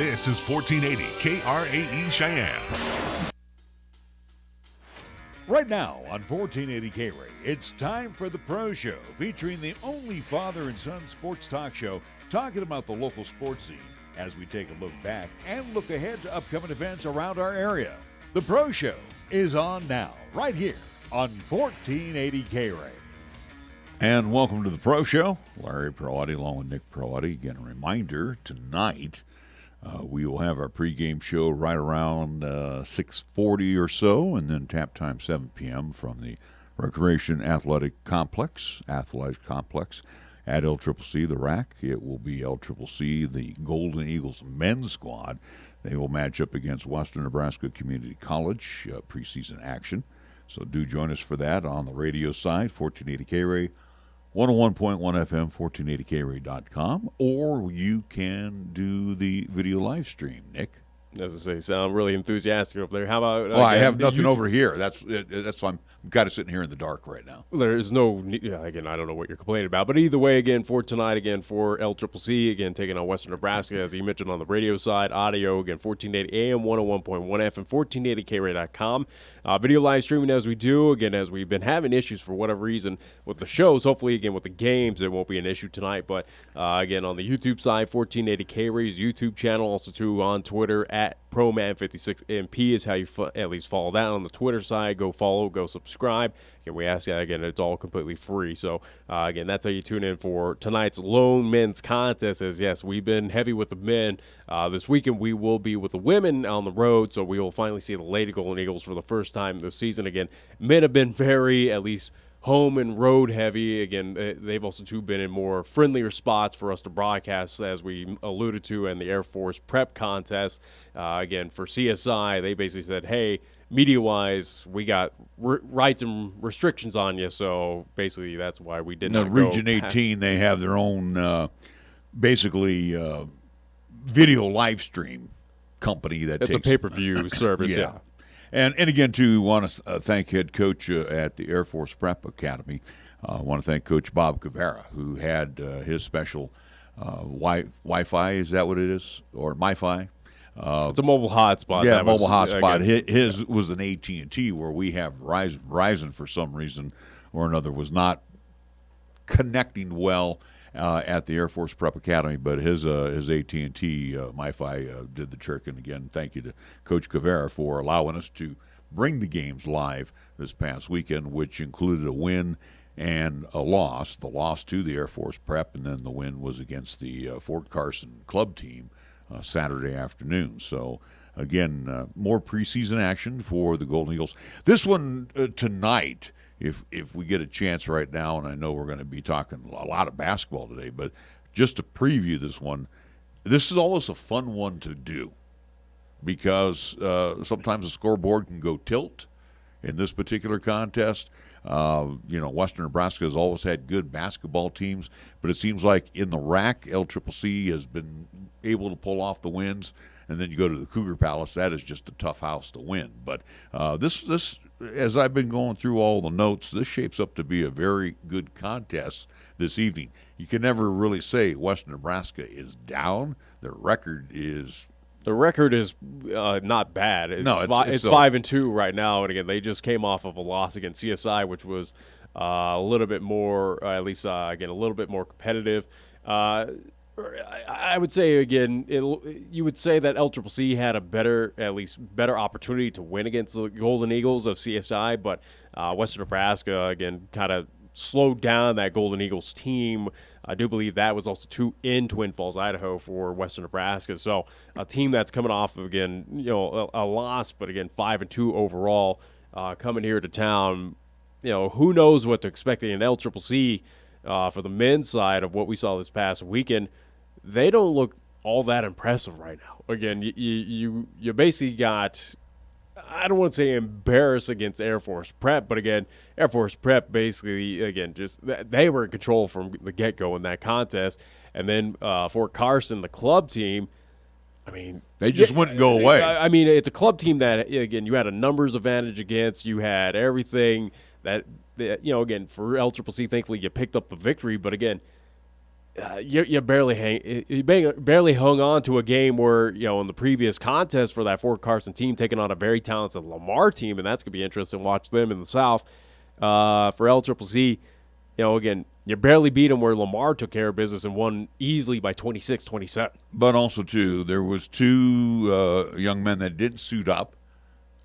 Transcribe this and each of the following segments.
This is 1480 KRAE Cheyenne. Right now on 1480 K-Ray, it's time for the Pro Show, featuring the only father and son sports talk show talking about the local sports scene as we take a look back and look ahead to upcoming events around our area. The Pro Show is on now, right here on 1480 K-Ray. And welcome to the Pro Show. Larry Proietti along with Nick Proietti. Again, a reminder, tonight we will have our pregame show right around 6:40 or so, and then tap time 7 p.m. from the Recreation Athletic Complex at LCCC, the RAC. It will be LCCC, the Golden Eagles men's squad. They will match up against Western Nebraska Community College preseason action. So do join us for that on the radio side, 1480 K-Ray, 101.1 FM, 1480kray.com, or you can do the video live stream, Nick. As I say, sound really enthusiastic over there. How about? Well, I have nothing over here. That's why I'm kind of sitting here in the dark right now. There's no, again, I don't know what you're complaining about, but either way, again, for tonight, again, for LCCC, again, taking on Western Nebraska, as you mentioned on the radio side, audio, again, 1480 AM, 101.1 FM, 1480kray.com. Video live streaming as we do, again, as we've been having issues for whatever reason with the shows. Hopefully, again, with the games, it won't be an issue tonight, but again, on the YouTube side, 1480K-Ray's YouTube channel, also too on Twitter at ProMan56MP is how you at least follow that on the Twitter side. Go follow, go subscribe. Again, we ask you, again, it's all completely free. So, again, that's how you tune in for tonight's lone men's contest. As, yes, we've been heavy with the men. This weekend we will be with the women on the road, so we will finally see the Lady Golden Eagles for the first time this season. Again, men have been very, at least, home and road heavy. Again, they've also too been in more friendlier spots for us to broadcast, as we alluded to in the Air Force prep contest. Again, for CSI, they basically said, hey, media-wise, we got rights and restrictions on you, so basically that's why we did not go. Region 18, they have their own basically video live stream company that it's takes a pay-per-view service, yeah. And again, too, want to thank head coach at the Air Force Prep Academy. I want to thank Coach Bob Cavera, who had his special Wi-Fi, is that what it is? Or MiFi? It's a mobile hotspot. Yeah, mobile hotspot. His was an AT&T, where we have Verizon. Verizon, for some reason or another, was not connecting well at the Air Force Prep Academy, but his AT&T MiFi did the trick. And again, thank you to Coach Cavera for allowing us to bring the games live this past weekend, which included a win and a loss. The loss to the Air Force Prep, and then the win was against the Fort Carson club team Saturday afternoon. So again, more preseason action for the Golden Eagles. This one tonight, if we get a chance right now, and I know we're going to be talking a lot of basketball today, but just to preview this one, this is always a fun one to do, because sometimes the scoreboard can go tilt in this particular contest. Western Nebraska has always had good basketball teams, but it seems like in the RAC, LCCC has been able to pull off the wins, and then you go to the Cougar Palace, that is just a tough house to win. But this, as I've been going through all the notes, this shapes up to be a very good contest this evening. You can never really say Western Nebraska is down. Their record is not bad. It's 5-2 right now, and again, they just came off of a loss against CSI, which was a little bit more, at least again, a little bit more competitive. I would say, again, you would say that LCCC had a better opportunity to win against the Golden Eagles of CSI, but Western Nebraska, again, kind of slowed down that Golden Eagles team. I do believe that was also in Twin Falls, Idaho for Western Nebraska. So a team that's coming off of, again, a loss, but again, 5-2 overall, coming here to town. Who knows what to expect in LCCC for the men's side of what we saw this past weekend. They don't look all that impressive right now. Again, you basically got, I don't want to say embarrassed against Air Force Prep, but again, Air Force Prep basically, again, just they were in control from the get-go in that contest. And then Fort Carson, the club team, I mean, they just wouldn't go away. I mean, it's a club team that, again, you had a numbers advantage against. You had everything that again, for LCCC, thankfully you picked up the victory. But again, you barely hung on to a game where, in the previous contest for that Fort Carson team taking on a very talented Lamar team, and that's going to be interesting to watch them in the South. For LCCC, again, you barely beat them where Lamar took care of business and won easily by 26-27. But also, too, there was two young men that didn't suit up.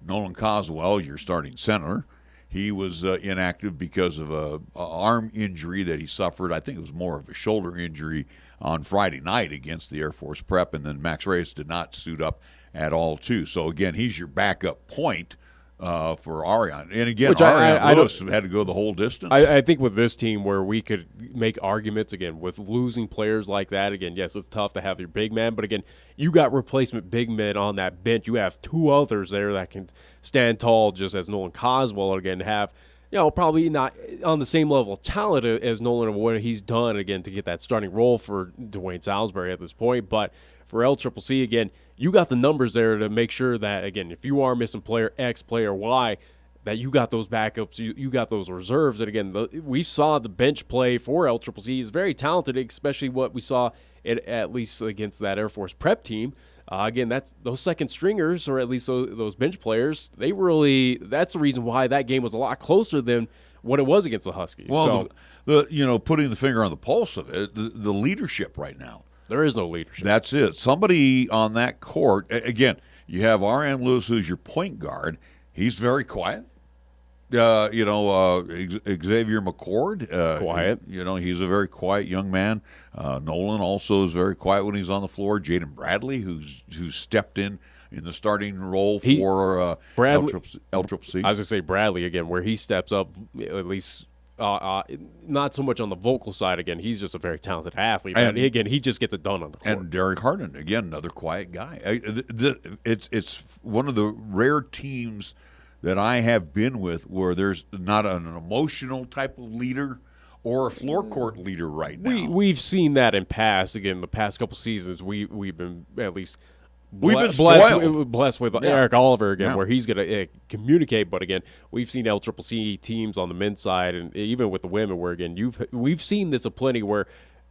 Nolan Coswell, your starting center, he was inactive because of a arm injury that he suffered. I think it was more of a shoulder injury on Friday night against the Air Force Prep. And then Max Reyes did not suit up at all, too. So, again, he's your backup point for Ariane. And, again, Ariane Lewis had to go the whole distance. I think with this team where we could make arguments, again, with losing players like that, again, yes, it's tough to have your big man. But, again, you got replacement big men on that bench. You have two others there that can stand tall, just as Nolan Coswell, again, have, probably not on the same level of talent as Nolan and what he's done, again, to get that starting role for Dwayne Salisbury at this point. But for LCCC, again, you got the numbers there to make sure that, again, if you are missing player X, player Y, that you got those backups, you got those reserves. And, again, we saw the bench play for LCCC is very talented, especially what we saw at least against that Air Force Prep team. Again, that's those second stringers, or at least those bench players, that's the reason why that game was a lot closer than what it was against the Huskies. Well, putting the finger on the pulse of it, the leadership right now. There is no leadership. That's it. Somebody on that court, again, you have R.M. Lewis, who's your point guard. He's very quiet. Xavier McCord. Quiet. He's a very quiet young man. Nolan also is very quiet when he's on the floor. Jaden Bradley, who's stepped in the starting role for LCCC. I was going to say Bradley, again, where he steps up, at least not so much on the vocal side. Again, he's just a very talented athlete. And again, he just gets it done on the court. And Derek Harden, again, another quiet guy. It's one of the rare teams that I have been with where there's not an emotional type of leader or a floor court leader right now. We've seen that in past. Again, the past couple seasons, we've been at least blessed with Eric Oliver again, where he's going to communicate. But again, we've seen LCCC teams on the men's side, and even with the women, where again we've seen this aplenty where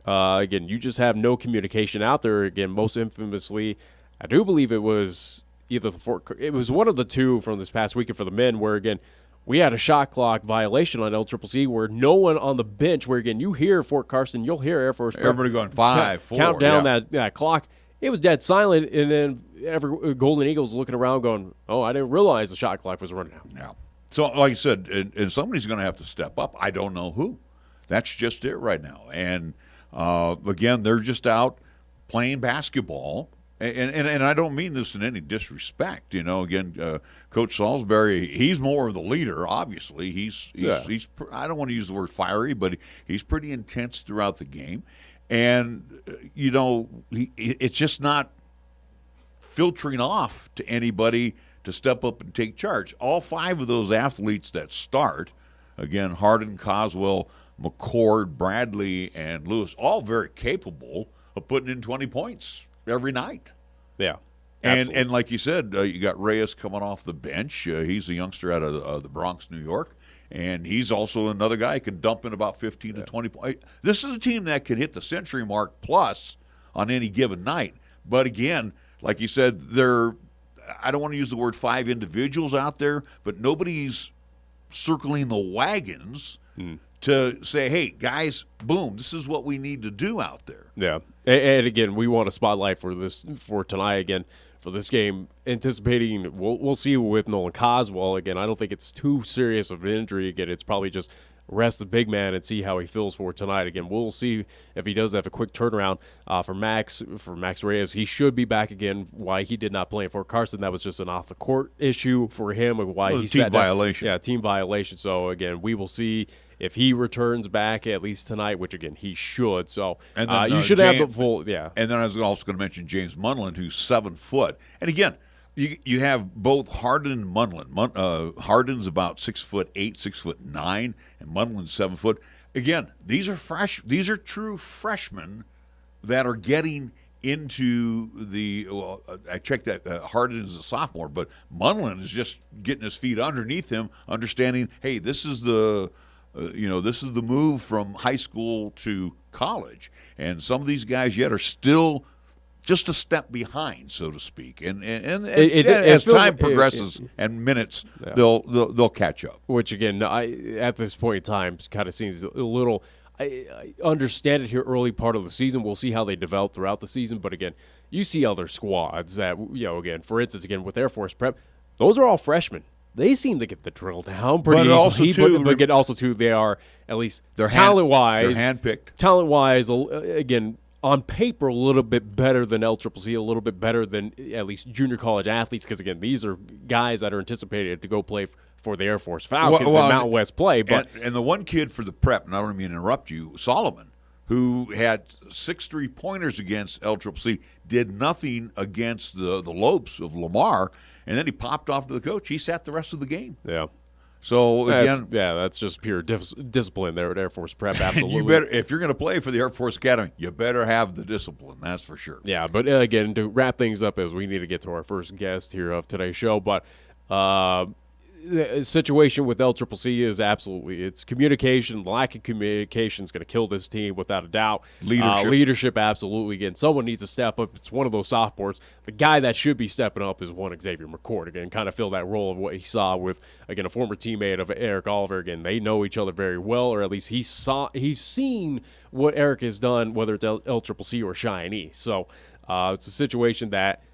again you just have no communication out there. Again, most infamously, I do believe it was either it was one of the two from this past weekend for the men, where again we had a shot clock violation on LCCC where no one on the bench, where again you hear Fort Carson, you'll hear Air Force, everybody going 5, 4, count down that clock. It was dead silent, and then every Golden Eagles looking around going, "Oh, I didn't realize the shot clock was running out." Yeah. So, like I said, and somebody's going to have to step up. I don't know who. That's just it right now. And again, they're just out playing basketball. And I don't mean this in any disrespect. Again, Coach Salisbury, he's more of the leader. Obviously, he's I don't want to use the word fiery, but he's pretty intense throughout the game. And it's just not filtering off to anybody to step up and take charge. All 5 of those athletes that start, again, Harden, Coswell, McCord, Bradley, and Lewis, all very capable of putting in 20 points every night. Yeah. And like you said, you got Reyes coming off the bench. He's a youngster out of the Bronx, New York. And he's also another guy who can dump in about 15 to 20 points. This is a team that can hit the century mark plus on any given night. But again, like you said, I don't want to use the word 5 individuals out there, but nobody's circling the wagons to say, hey, guys, boom, this is what we need to do out there. Yeah. And again, we want a spotlight for tonight again. For this game, anticipating we'll see with Nolan Coswell. Again, I don't think it's too serious of an injury. Again, it's probably just rest the big man and see how he feels for tonight. Again, we'll see if he does have a quick turnaround for Max Reyes. He should be back again. Why he did not play in Fort Carson, that was just an off-the-court issue for him. Why he team violation. Yeah, team violation. So, again, we will see if he returns back at least tonight, which, again, he should. So and then, you should have the full – yeah. And then I was also going to mention James Munlin, who's 7 foot. And, again, you have both Harden and Munlin. Harden's about 6'8", 6'9", and Munlin's 7 foot. Again, these are true freshmen that are getting into the. I checked that Harden is a sophomore, but Munlin is just getting his feet underneath him, understanding. Hey, this is the This is the move from high school to college, and some of these guys yet are still just a step behind, so to speak. And as time progresses and minutes, they'll catch up. Which again, at this point in time, kind of seems a little. I understand it here early part of the season. We'll see how they develop throughout the season. But again, you see other squads that again, for instance, with Air Force Prep, those are all freshmen. They seem to get the drill down pretty easily. But also too, they are at least talent-wise. They're handpicked. Talent-wise, again, on paper, a little bit better than LCCC, a little bit better than at least junior college athletes, because, again, these are guys that are anticipated to go play for the Air Force Falcons and Mountain West play. But and the one kid for the prep, and I don't mean to interrupt you, Solomon, who had 6 3-pointers against LCCC, did nothing against the Lopes of Lamar, and then he popped off to the coach. He sat the rest of the game. Yeah. So again, that's just pure discipline there at Air Force Prep. Absolutely. You better, if you're going to play for the Air Force Academy, you better have the discipline. That's for sure. Yeah, but again, to wrap things up, as we need to get to our first guest here of today's show, but the situation with LCCC is it's communication. Lack of communication is going to kill this team without a doubt. Leadership, absolutely. Again, someone needs to step up. It's one of those sophomores. The guy that should be stepping up is one Xavier McCord. Again, kind of fill that role of what he saw with, again, a former teammate of Eric Oliver. Again, they know each other very well, or at least he's seen what Eric has done, whether it's LCCC or Cheyenne. So it's a situation that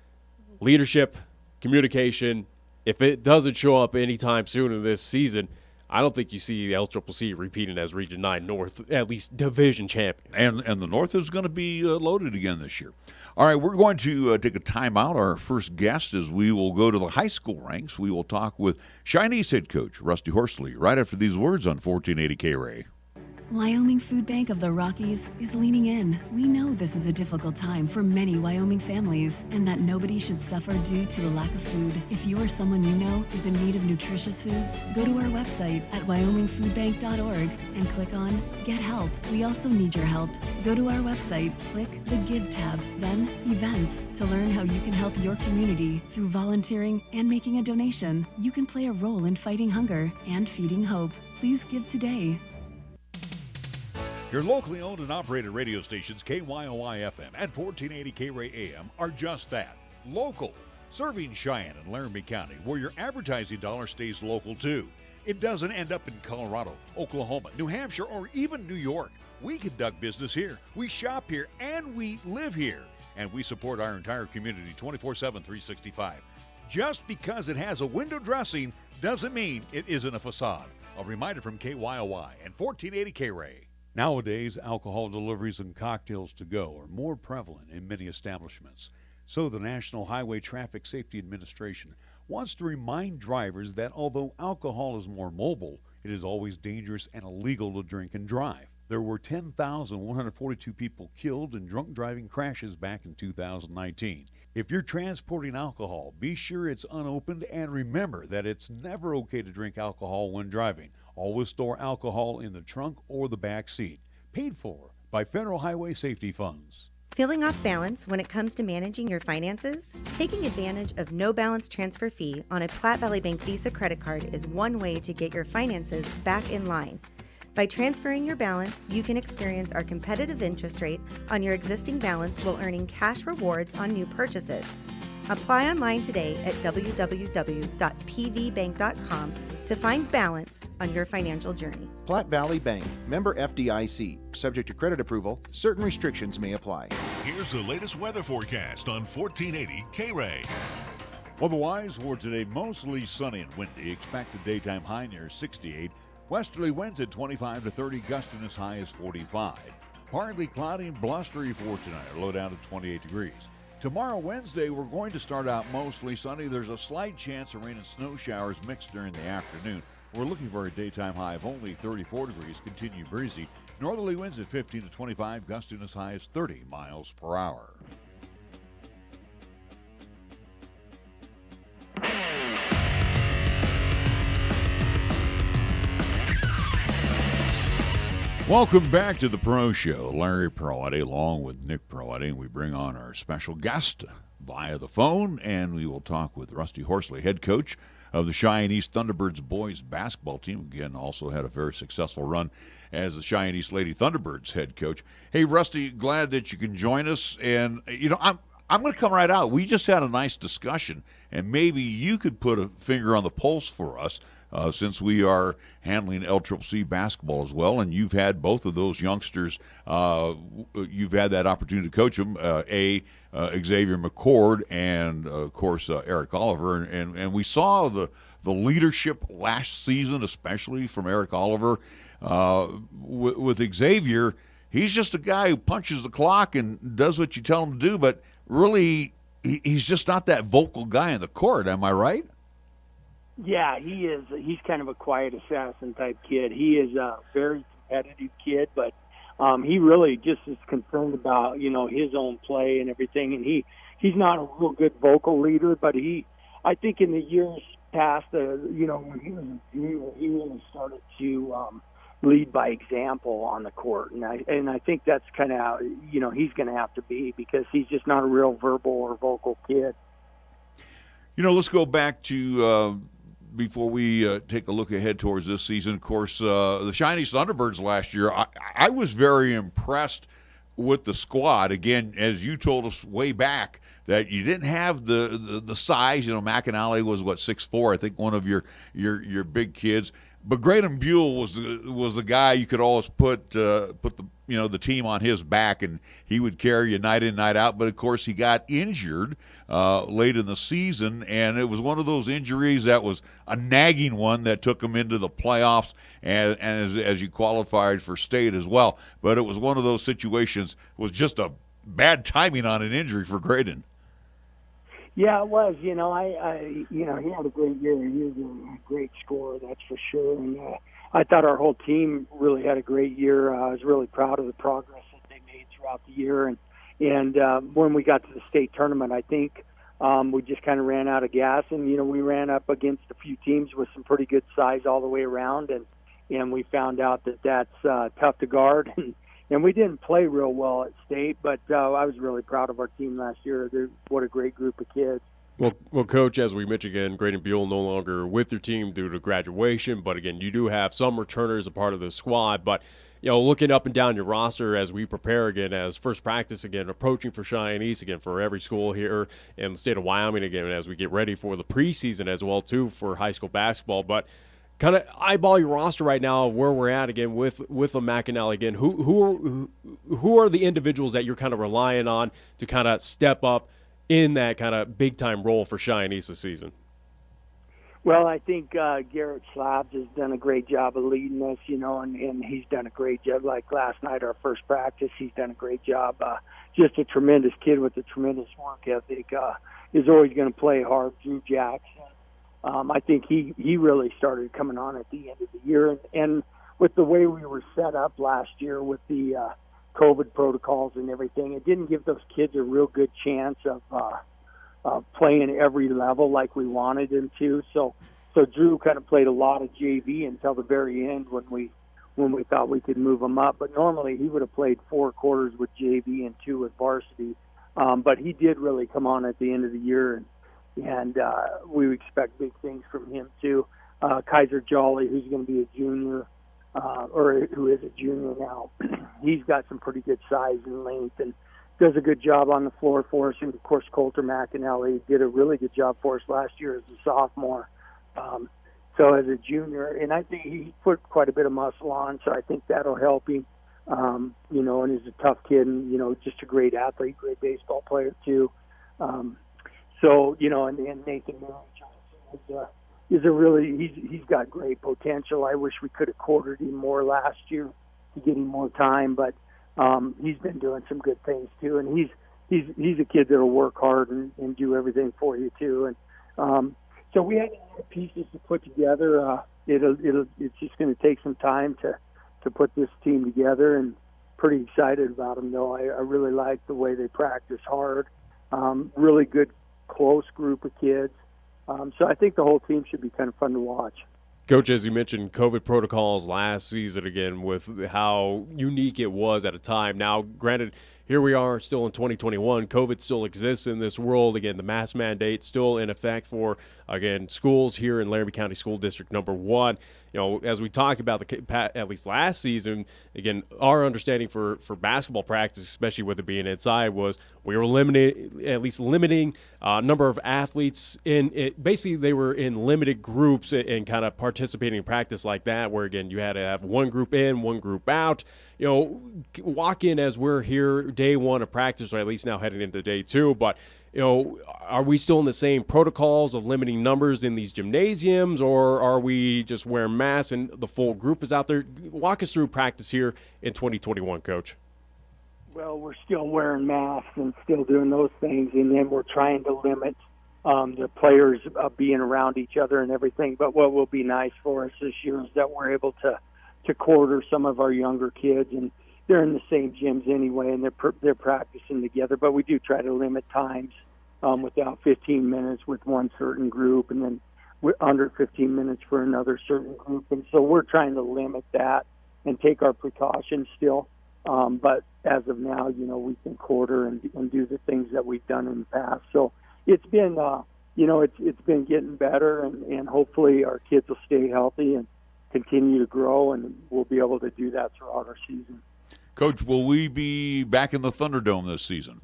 leadership, communication. If it doesn't show up anytime soon in this season, I don't think you see the LCCC repeating as Region 9 North, at least division champion. And the North is going to be loaded again this year. All right, we're going to take a timeout. Our first guest is we will go to the high school ranks. We will talk with Cheyenne's head coach, Rusty Horsley, right after these words on 1480 K-Ray. Wyoming Food Bank of the Rockies is leaning in. We know this is a difficult time for many Wyoming families and that nobody should suffer due to a lack of food. If you or someone you know is in need of nutritious foods, go to our website at wyomingfoodbank.org and click on Get Help. We also need your help. Go to our website, click the Give tab, then Events to learn how you can help your community through volunteering and making a donation. You can play a role in fighting hunger and feeding hope. Please give today. Your locally owned and operated radio stations, KYOI FM and 1480 K-Ray AM, are just that, local, serving Cheyenne and Laramie County, where your advertising dollar stays local too. It doesn't end up in Colorado, Oklahoma, New Hampshire, or even New York. We conduct business here, we shop here, and we live here. And we support our entire community 24/7, 365. Just because it has a window dressing doesn't mean it isn't a facade. A reminder from KYOI and 1480 K-Ray. Nowadays, alcohol deliveries and cocktails to go are more prevalent in many establishments. So the National Highway Traffic Safety Administration wants to remind drivers that although alcohol is more mobile, it is always dangerous and illegal to drink and drive. There were 10,142 people killed in drunk driving crashes back in 2019. If you're transporting alcohol, be sure it's unopened and remember that it's never okay to drink alcohol when driving. Always store alcohol in the trunk or the back seat. Paid for by Federal Highway Safety Funds. Feeling off balance when it comes to managing your finances? Taking advantage of no balance transfer fee on a Platte Valley Bank Visa credit card is one way to get your finances back in line. By transferring your balance, you can experience our competitive interest rate on your existing balance while earning cash rewards on new purchases. Apply online today at www.pvbank.com to find balance on your financial journey. Platte Valley Bank, member FDIC. Subject to credit approval, certain restrictions may apply. Here's the latest weather forecast on 1480 K-Ray. Otherwise, for today, mostly sunny and windy. Expect a daytime high near 68. Westerly winds at 25 to 30, gusting as high as 45. Partly cloudy and blustery for tonight, low down to 28 degrees. Tomorrow, Wednesday, we're going to start out mostly sunny. There's a slight chance of rain and snow showers mixed during the afternoon. We're looking for a daytime high of only 34 degrees, continue breezy. Northerly winds at 15 to 25, gusting as high as 30 miles per hour. Welcome back to the Pro Show. Larry Proietti along with Nick Proietti, and we bring on our special guest via the phone, and we will talk with Rusty Horsley, head coach of the Cheyenne East Thunderbirds boys basketball team. Again, also had a very successful run as the Cheyenne East Lady Thunderbirds head coach. Hey, Rusty, glad that you can join us. And, I'm going to come right out. We just had a nice discussion, and maybe you could put a finger on the pulse for us since we are handling LCCC basketball as well, and you've had both of those youngsters. You've had that opportunity to coach them, Xavier McCord and, of course, Eric Oliver. And we saw the leadership last season, especially from Eric Oliver. With Xavier, he's just a guy who punches the clock and does what you tell him to do, but really he's just not that vocal guy in the court. Am I right? Yeah, he is. He's kind of a quiet assassin type kid. He is a very competitive kid, but he really just is concerned about, his own play and everything. And he's not a real good vocal leader, but I think in the years past, when he was a junior, he really started to lead by example on the court. And I think that's kind of how, he's going to have to be, because he's just not a real verbal or vocal kid. Let's go back to before we take a look ahead towards this season. Of course, the Cheyenne East Thunderbirds last year, I was very impressed with the squad. Again, as you told us way back, that you didn't have the size. McAnally was 6'4", I think, one of your big kids. But Graydon Buell was the guy you could always put the team on his back, and he would carry you night in, night out. But of course, he got injured late in the season, and it was one of those injuries that was a nagging one that took him into the playoffs and as you qualified for state as well. But it was one of those situations, was just a bad timing on an injury for Graydon. Yeah, it was. He had a great year. He was a great scorer, that's for sure. And I thought our whole team really had a great year. I was really proud of the progress that they made throughout the year. And when we got to the state tournament, I think we just kind of ran out of gas. And, we ran up against a few teams with some pretty good size all the way around. And we found out that that's tough to guard. And we didn't play real well at state, but I was really proud of our team last year. What a great group of kids. Well, Coach, as we mentioned again, Graydon Buell no longer with your team due to graduation. But, again, you do have some returners a part of the squad. But, looking up and down your roster as we prepare again as first practice again, approaching for Cheyenne East again for every school here in the state of Wyoming again as we get ready for the preseason as well, too, for high school basketball. But kind of eyeball your roster right now, where we're at again with the McAnally again. Who are the individuals that you're kind of relying on to kind of step up in that kind of big time role for Cheyenne East this season? Well, I think Garrett Slabs has done a great job of leading us, and he's done a great job. Like last night, our first practice, he's done a great job. Just a tremendous kid with a tremendous work ethic. Is always going to play hard. Drew Jackson. I think he really started coming on at the end of the year. And with the way we were set up last year with the COVID protocols and everything, it didn't give those kids a real good chance of playing every level like we wanted him to. So Drew kind of played a lot of JV until the very end when we thought we could move him up. But normally he would have played 4 quarters with JV and 2 with varsity. But he did really come on at the end of the year, and we expect big things from him too. Kaiser Jolly, who's going to be a junior, or who is a junior now, he's got some pretty good size and length and does a good job on the floor for us. And of course, Coulter McAnally did a really good job for us last year as a sophomore. So as a junior, and I think he put quite a bit of muscle on, so I think that'll help him. And he's a tough kid and, just a great athlete, great baseball player too. And Nathan Miller Johnson is a really, he's got great potential. I wish we could have quartered him more last year to get him more time, but he's been doing some good things too. And he's a kid that'll work hard and do everything for you too. And so we have pieces to put together. It's just going to take some time to put this team together, and pretty excited about them though. I really like the way they practice hard. Really good, close group of kids. So I think the whole team should be kind of fun to watch. Coach, as you mentioned, COVID protocols last season again with how unique it was at a time. Now, granted, here we are still in 2021. COVID still exists in this world. Again, the mask mandate still in effect for, again, schools here in Laramie County School District number 1. As we talked about at least last season, again, our understanding for basketball practice, especially with it being inside, was we were limiting number of athletes in it. Basically, they were in limited groups and kind of participating in practice like that, where again you had to have one group in, one group out. Walk in as we're here day 1 of practice, or at least now heading into day 2, but. Are we still in the same protocols of limiting numbers in these gymnasiums, or are we just wearing masks and the full group is out there? Walk us through practice here in 2021, Coach. Well, we're still wearing masks and still doing those things, and then we're trying to limit the players being around each other and everything. But what will be nice for us this year is that we're able to quarter some of our younger kids, and they're in the same gyms anyway, and they're practicing together. But we do try to limit times without 15 minutes with one certain group, and then we're under 15 minutes for another certain group. And so we're trying to limit that and take our precautions still. But as of now, we can quarter and do the things that we've done in the past. So it's been, it's been getting better, and hopefully our kids will stay healthy and continue to grow, and we'll be able to do that throughout our season. Coach, will we be back in the Thunderdome this season?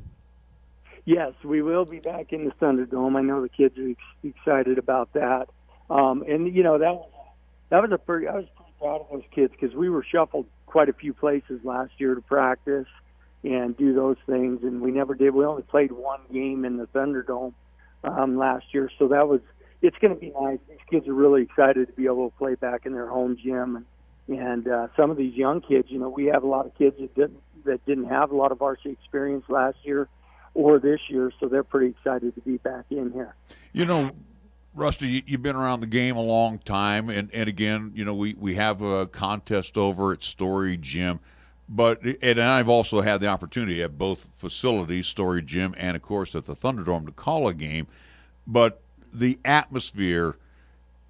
Yes, we will be back in the Thunderdome. I know the kids are excited about that. And I was pretty proud of those kids, because we were shuffled quite a few places last year to practice and do those things, and we never did. We only played one game in the Thunderdome last year, so it's going to be nice. These kids are really excited to be able to play back in their home gym, and some of these young kids, we have a lot of kids that didn't have a lot of varsity experience last year or this year, so they're pretty excited to be back in here. Rusty, you've been around the game a long time, and again, we have a contest over at Story Gym, and I've also had the opportunity at both facilities, Story Gym and, of course, at the Thunderdome, to call a game, but the atmosphere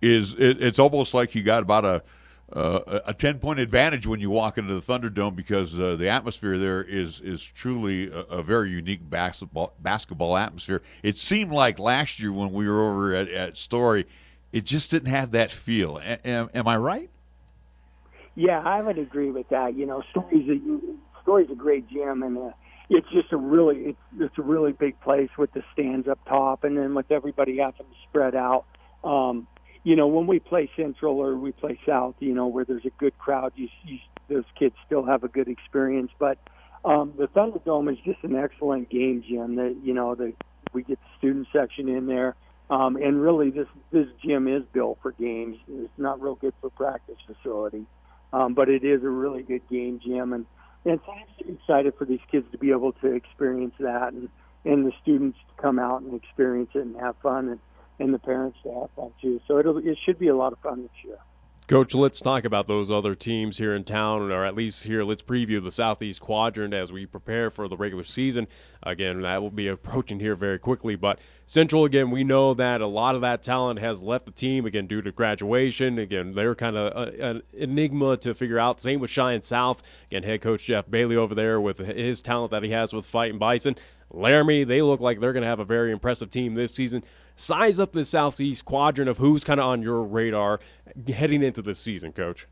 it's almost like you got about a 10-point advantage when you walk into the Thunderdome, because the atmosphere there is truly a very unique basketball atmosphere. It seemed like last year when we were over at Story, it just didn't have that feel. Am I right? Yeah, I would agree with that. Story's a great gym, and it's just a really big place with the stands up top, and then with everybody having to spread out. When we play Central or we play South, where there's a good crowd, those kids still have a good experience. But the Thunderdome is just an excellent game gym. We get the student section in there, and really this gym is built for games. It's not real good for practice facility, but it is a really good game gym, and so I'm excited for these kids to be able to experience that, and the students to come out and experience it and have fun, and the parents to have fun too. So it should be a lot of fun this year. Coach, let's talk about those other teams here in town, or at least here, let's preview the Southeast Quadrant as we prepare for the regular season. Again, that will be approaching here very quickly. But Central, again, we know that a lot of that talent has left the team, again, due to graduation. Again, they're kind of an enigma to figure out. Same with Cheyenne South. Again, head coach Jeff Bailey over there with his talent that he has with Fighting Bison. Laramie, they look like they're going to have a very impressive team this season. Size up the Southeast Quadrant of who's kind of on your radar heading into this season, Coach.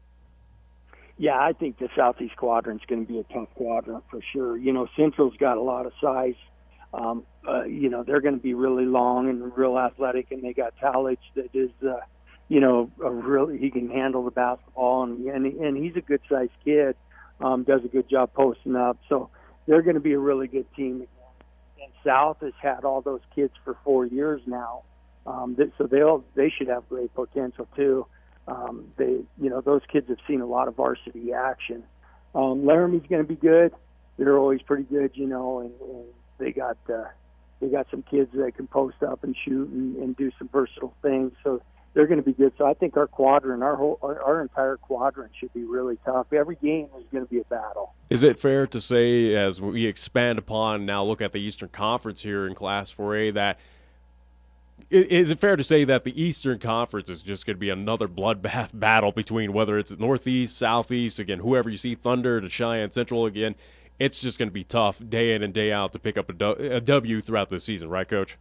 Yeah, I think the Southeast Quadrant's going to be a tough quadrant for sure. Central's got a lot of size. They're going to be really long and real athletic, and they got Talich that is, he can handle the basketball, and he's a good-sized kid, does a good job posting up. So they're going to be a really good team. And South has had all those kids for 4 years now, so they should have great potential too. Those kids have seen a lot of varsity action. Laramie's going to be good. They're always pretty good, and they got some kids that can post up and shoot and do some versatile things. So they're going to be good. So I think our quadrant, our entire quadrant should be really tough. Every game is going to be a battle. Is it fair to say, as we expand upon now, look at the Eastern Conference here in Class 4A, that is it fair to say that the Eastern Conference is just going to be another bloodbath battle between whether it's Northeast, Southeast, again, whoever you see, Thunder to Cheyenne Central, again, it's just going to be tough day in and day out to pick up a W throughout the season, right, Coach?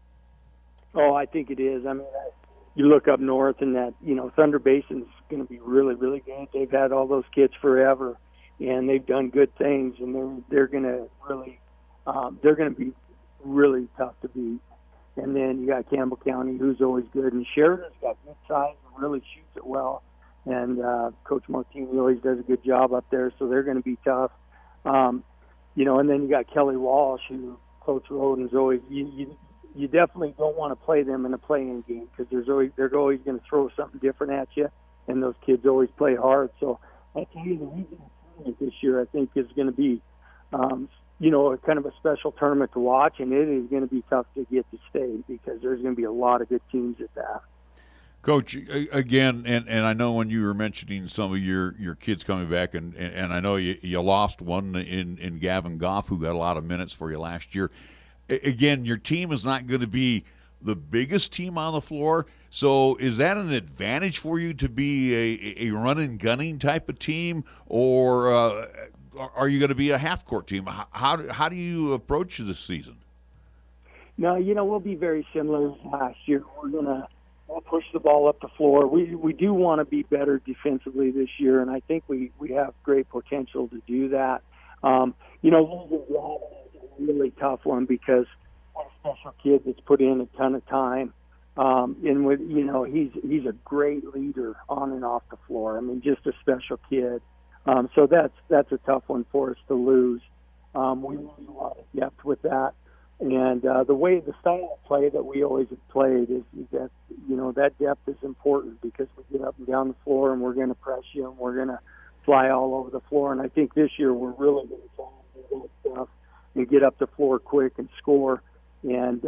Oh, I think it is. I mean, you look up north, and that Thunder Basin's going to be really, really good. They've had all those kids forever, and they've done good things, and they're going to really be really tough to beat. And then you got Campbell County, who's always good, and Sheridan's got good size and really shoots it well. And Coach Martini always does a good job up there, so they're going to be tough. And then you got Kelly Walsh, who Coach Roden's always. You definitely don't want to play them in a play-in game because they're always going to throw something different at you, and those kids always play hard. So I tell you, the regional tournament this year I think is going to be, a kind of a special tournament to watch, and it is going to be tough to get to stay because there's going to be a lot of good teams at that. Coach, again, and I know when you were mentioning some of your kids coming back, and I know you lost one in Gavin Goff, who got a lot of minutes for you last year. Again, your team is not going to be the biggest team on the floor, so is that an advantage for you to be a run-and-gunning type of team, or are you going to be a half-court team? How do you approach this season? No, we'll be very similar to last year. We'll push the ball up the floor. We do want to be better defensively this year, and I think we have great potential to do that. Really tough one because what a special kid that's put in a ton of time. And with he's a great leader on and off the floor. I mean, just a special kid. So that's a tough one for us to lose. We lose a lot of depth with that. And the style of play that we always have played is that that depth is important because we get up and down the floor and we're going to press you and we're going to fly all over the floor. And I think this year we're really going to try and do that stuff and get up the floor quick and score. And,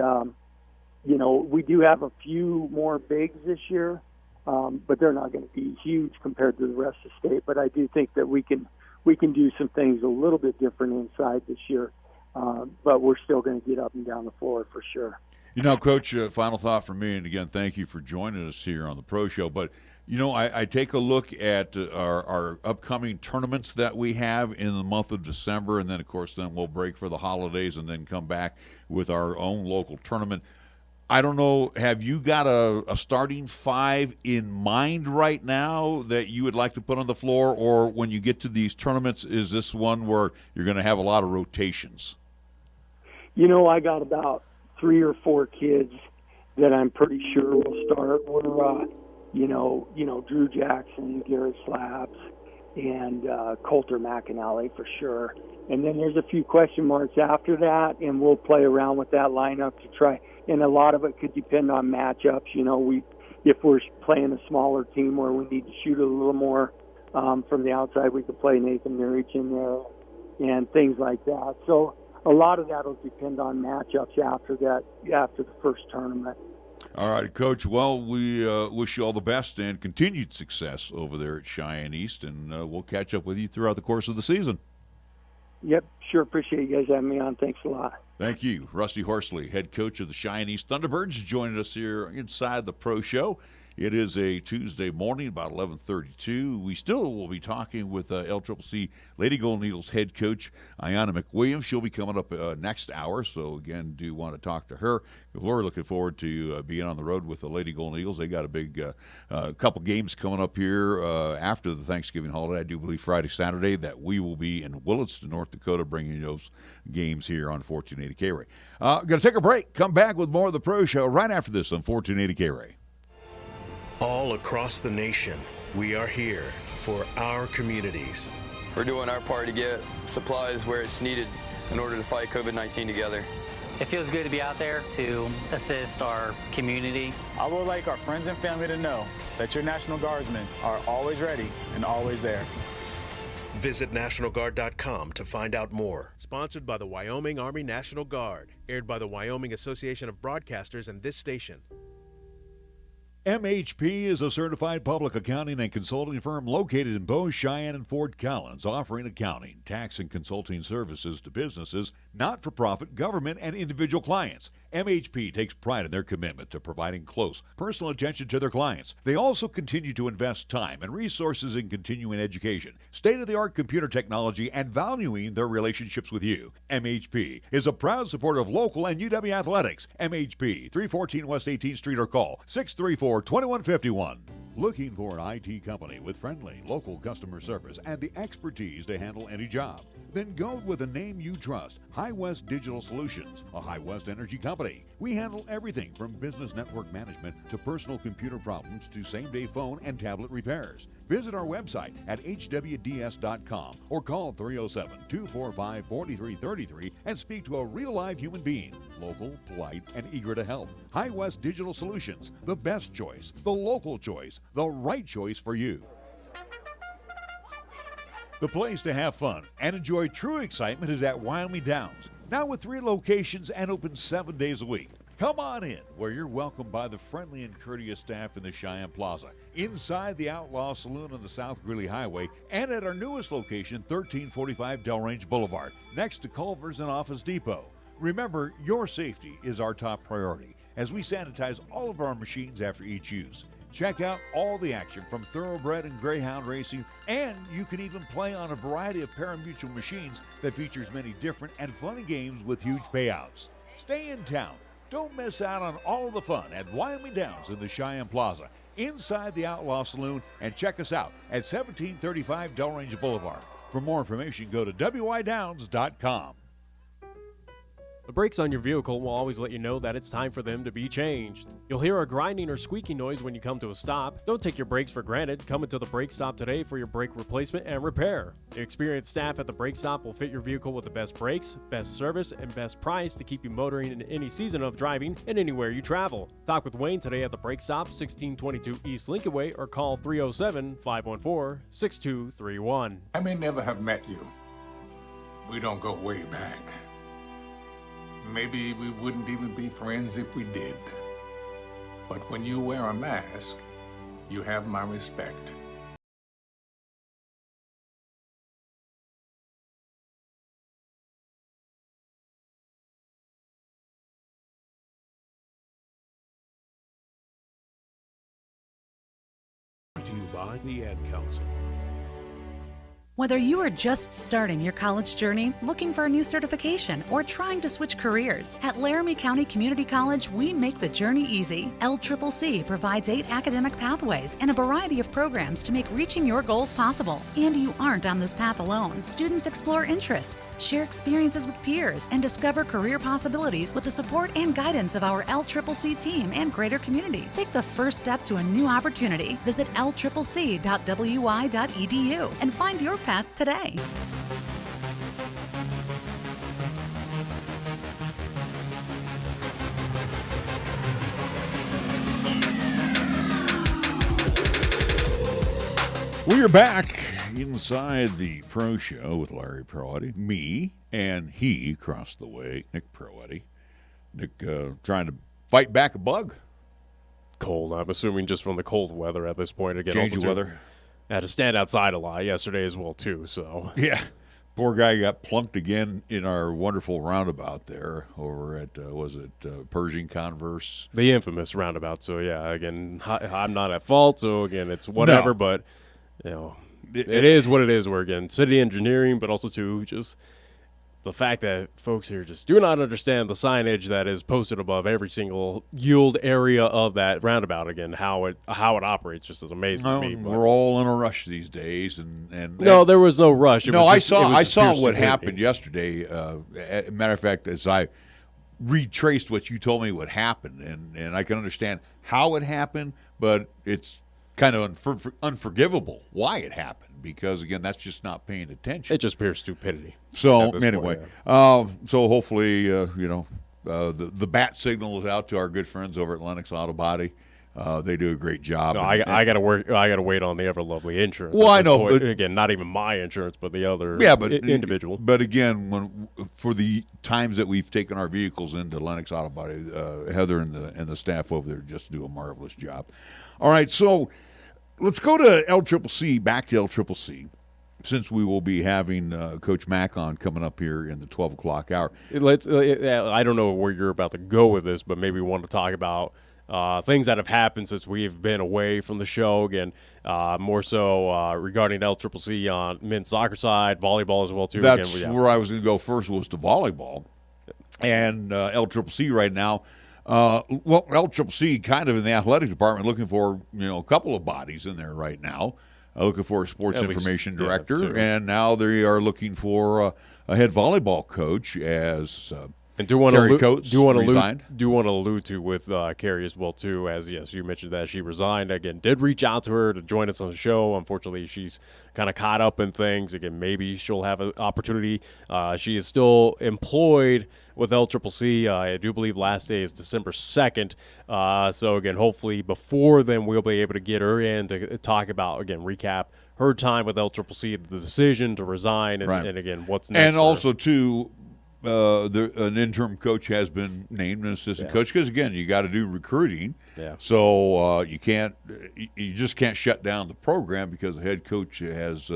we do have a few more bigs this year, but they're not going to be huge compared to the rest of the state. But I do think that we can do some things a little bit different inside this year. But we're still going to get up and down the floor for sure. Coach, final thought from me, and again, thank you for joining us here on the Pro Show. But, I take a look at our upcoming tournaments that we have in the month of December, and then, of course, we'll break for the holidays and then come back with our own local tournament. I don't know, have you got a starting five in mind right now that you would like to put on the floor, or when you get to these tournaments, is this one where you're going to have a lot of rotations? I got about 3 or 4 kids that I'm pretty sure will start. We're, Drew Jackson, Garrett Slabs, and Coulter McAnally for sure. And then there's a few question marks after that, and we'll play around with that lineup to try. And a lot of it could depend on matchups. If we're playing a smaller team where we need to shoot a little more from the outside, we could play Nathan Murich in there and things like that. So a lot of that will depend on matchups after the first tournament. All right, Coach. Well, we wish you all the best and continued success over there at Cheyenne East, and we'll catch up with you throughout the course of the season. Yep, sure. Appreciate you guys having me on. Thanks a lot. Thank you. Rusty Horsley, head coach of the Cheyenne East Thunderbirds, joining us here inside the Pro Show. It is a Tuesday morning, about 11:32. We still will be talking with LCCC Lady Golden Eagles head coach Ayana McWilliams. She'll be coming up next hour, so again, do want to talk to her. We're looking forward to being on the road with the Lady Golden Eagles. They got a big couple games coming up here after the Thanksgiving holiday. I do believe Friday, Saturday, that we will be in Williston, North Dakota, bringing those games here on 1480 K-Ray. Going to take a break. Come back with more of the Pro Show right after this on 1480 K-Ray. All across the nation, we are here for our communities. We're doing our part to get supplies where it's needed in order to fight COVID-19 together. It feels good to be out there to assist our community. I would like our friends and family to know that your National Guardsmen are always ready and always there. Visit NationalGuard.com to find out more. Sponsored by the Wyoming Army National Guard. Aired by the Wyoming Association of Broadcasters and this station. MHP is a certified public accounting and consulting firm located in Bow, Cheyenne, and Fort Collins, offering accounting, tax, and consulting services to businesses not-for-profit, government, and individual clients. MHP takes pride in their commitment to providing close, personal attention to their clients. They also continue to invest time and resources in continuing education, state-of-the-art computer technology, and valuing their relationships with you. MHP is a proud supporter of local and UW athletics. MHP, 314 West 18th Street, or call 634-2151. Looking for an IT company with friendly, local customer service and the expertise to handle any job? Then go with a name you trust, High West Digital Solutions, a High West energy company. We handle everything from business network management to personal computer problems to same-day phone and tablet repairs. Visit our website at hwds.com or call 307-245-4333 and speak to a real live human being, local, polite, and eager to help. High West Digital Solutions, the best choice, the local choice, the right choice for you. The place to have fun and enjoy true excitement is at Wyoming Downs, now with 3 locations and open 7 days a week. Come on in, where you're welcomed by the friendly and courteous staff in the Cheyenne Plaza, inside the Outlaw Saloon on the South Greeley Highway, and at our newest location, 1345 Delrange Boulevard, next to Culver's and Office Depot. Remember, your safety is our top priority as we sanitize all of our machines after each use. Check out all the action from thoroughbred and greyhound racing, and you can even play on a variety of pari-mutuel machines that features many different and funny games with huge payouts. Stay in town. Don't miss out on all of the fun at Wyoming Downs in the Cheyenne Plaza, inside the Outlaw Saloon, and check us out at 1735 Delrange Boulevard. For more information, go to wydowns.com. The brakes on your vehicle will always let you know that it's time for them to be changed. You'll hear a grinding or squeaking noise when you come to a stop. Don't take your brakes for granted. Come into the brake stop today for your brake replacement and repair. The experienced staff at the brake stop will fit your vehicle with the best brakes, best service, and best price to keep you motoring in any season of driving and anywhere you travel. Talk with Wayne today at the brake stop, 1622 East Lincoln Way, or call 307-514-6231. I may never have met you. We don't go way back. Maybe we wouldn't even be friends if we did. But when you wear a mask, you have my respect. Brought to you by the Ad Council. Whether you are just starting your college journey, looking for a new certification, or trying to switch careers, at Laramie County Community College, we make the journey easy. LCCC provides 8 academic pathways and a variety of programs to make reaching your goals possible. And you aren't on this path alone. Students explore interests, share experiences with peers, and discover career possibilities with the support and guidance of our LCCC team and greater community. Take the first step to a new opportunity. Visit lccc.wy.edu and find your path today. We are back inside the Pro Show with Larry Proietti, me, and he across the way, Nick Proietti. Nick trying to fight back a bug. Cold, I'm assuming just from the cold weather at this point. Again, Change of weather. Had to stand outside a lot yesterday as well, too. So yeah, poor guy got plunked again in our wonderful roundabout there over at Pershing Converse, the infamous roundabout. So yeah, again, I'm not at fault. So again, it's whatever. No. But you know, it is what it is. We're again city engineering, but also too just the fact that folks here just do not understand the signage that is posted above every single yield area of that roundabout. Again, how it operates just is amazing to me. We're all in a rush these days, and no, there was no rush. I saw what happened yesterday. Matter of fact, as I retraced what you told me what happened, and I can understand how it happened, but it's kind of unforgivable why it happened. Because, again, that's just not paying attention. It just pure stupidity. So, anyway, point, yeah. So hopefully, the bat signal is out to our good friends over at Lennox Auto Body. They do a great job. No, I got to wait on the ever lovely insurance. Well, I know, but again, not even my insurance, but the other individual. But again, for the times that we've taken our vehicles into Lennox Auto Body, Heather and the staff over there just do a marvelous job. All right, so let's go to LCCC, back to LCCC. since we will be having Coach Mack on coming up here in the 12 o'clock hour. I don't know where you're about to go with this, but maybe we want to talk about things that have happened since we've been away from the show. Again, more so regarding LCCC on men's soccer side, volleyball as well, too. That's Again, where I was going to go first, was to volleyball. And LCCC right now, LCCC kind of in the athletic department looking for, a couple of bodies in there right now. Looking for a sports information director, and now they are looking for a head volleyball coach as and do want Carrie Coates resigned. Do want to allude to with Carrie as well too, as yes, you mentioned that she resigned. Again, did reach out to her to join us on the show. Unfortunately, she's kind of caught up in things. Again, maybe she'll have an opportunity. She is still employed with LCCC. I do believe last day is December 2nd. So again, hopefully before then we'll be able to get her in to talk about, again, recap her time with LCCC, the decision to resign, and again, what's next. And also too, an interim coach has been named an assistant coach, because again, you got to do recruiting. Yeah. So you just can't shut down the program because the head coach has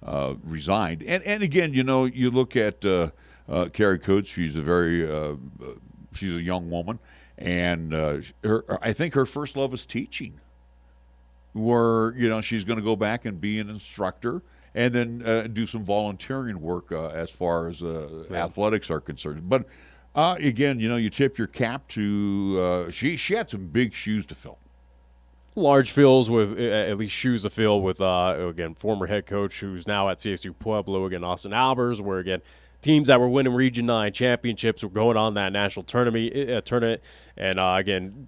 resigned. And again, you look at Carrie Coates. She's she's a young woman, and I think her first love is teaching. Where she's going to go back and be an instructor, and then do some volunteering work as far as athletics are concerned. But again, you tip your cap to she had some big shoes to fill. Large fills with at least shoes to fill with again, former head coach who's now at CSU Pueblo, again, Austin Albers, where again, teams that were winning Region 9 championships were going on that national tournament, and again,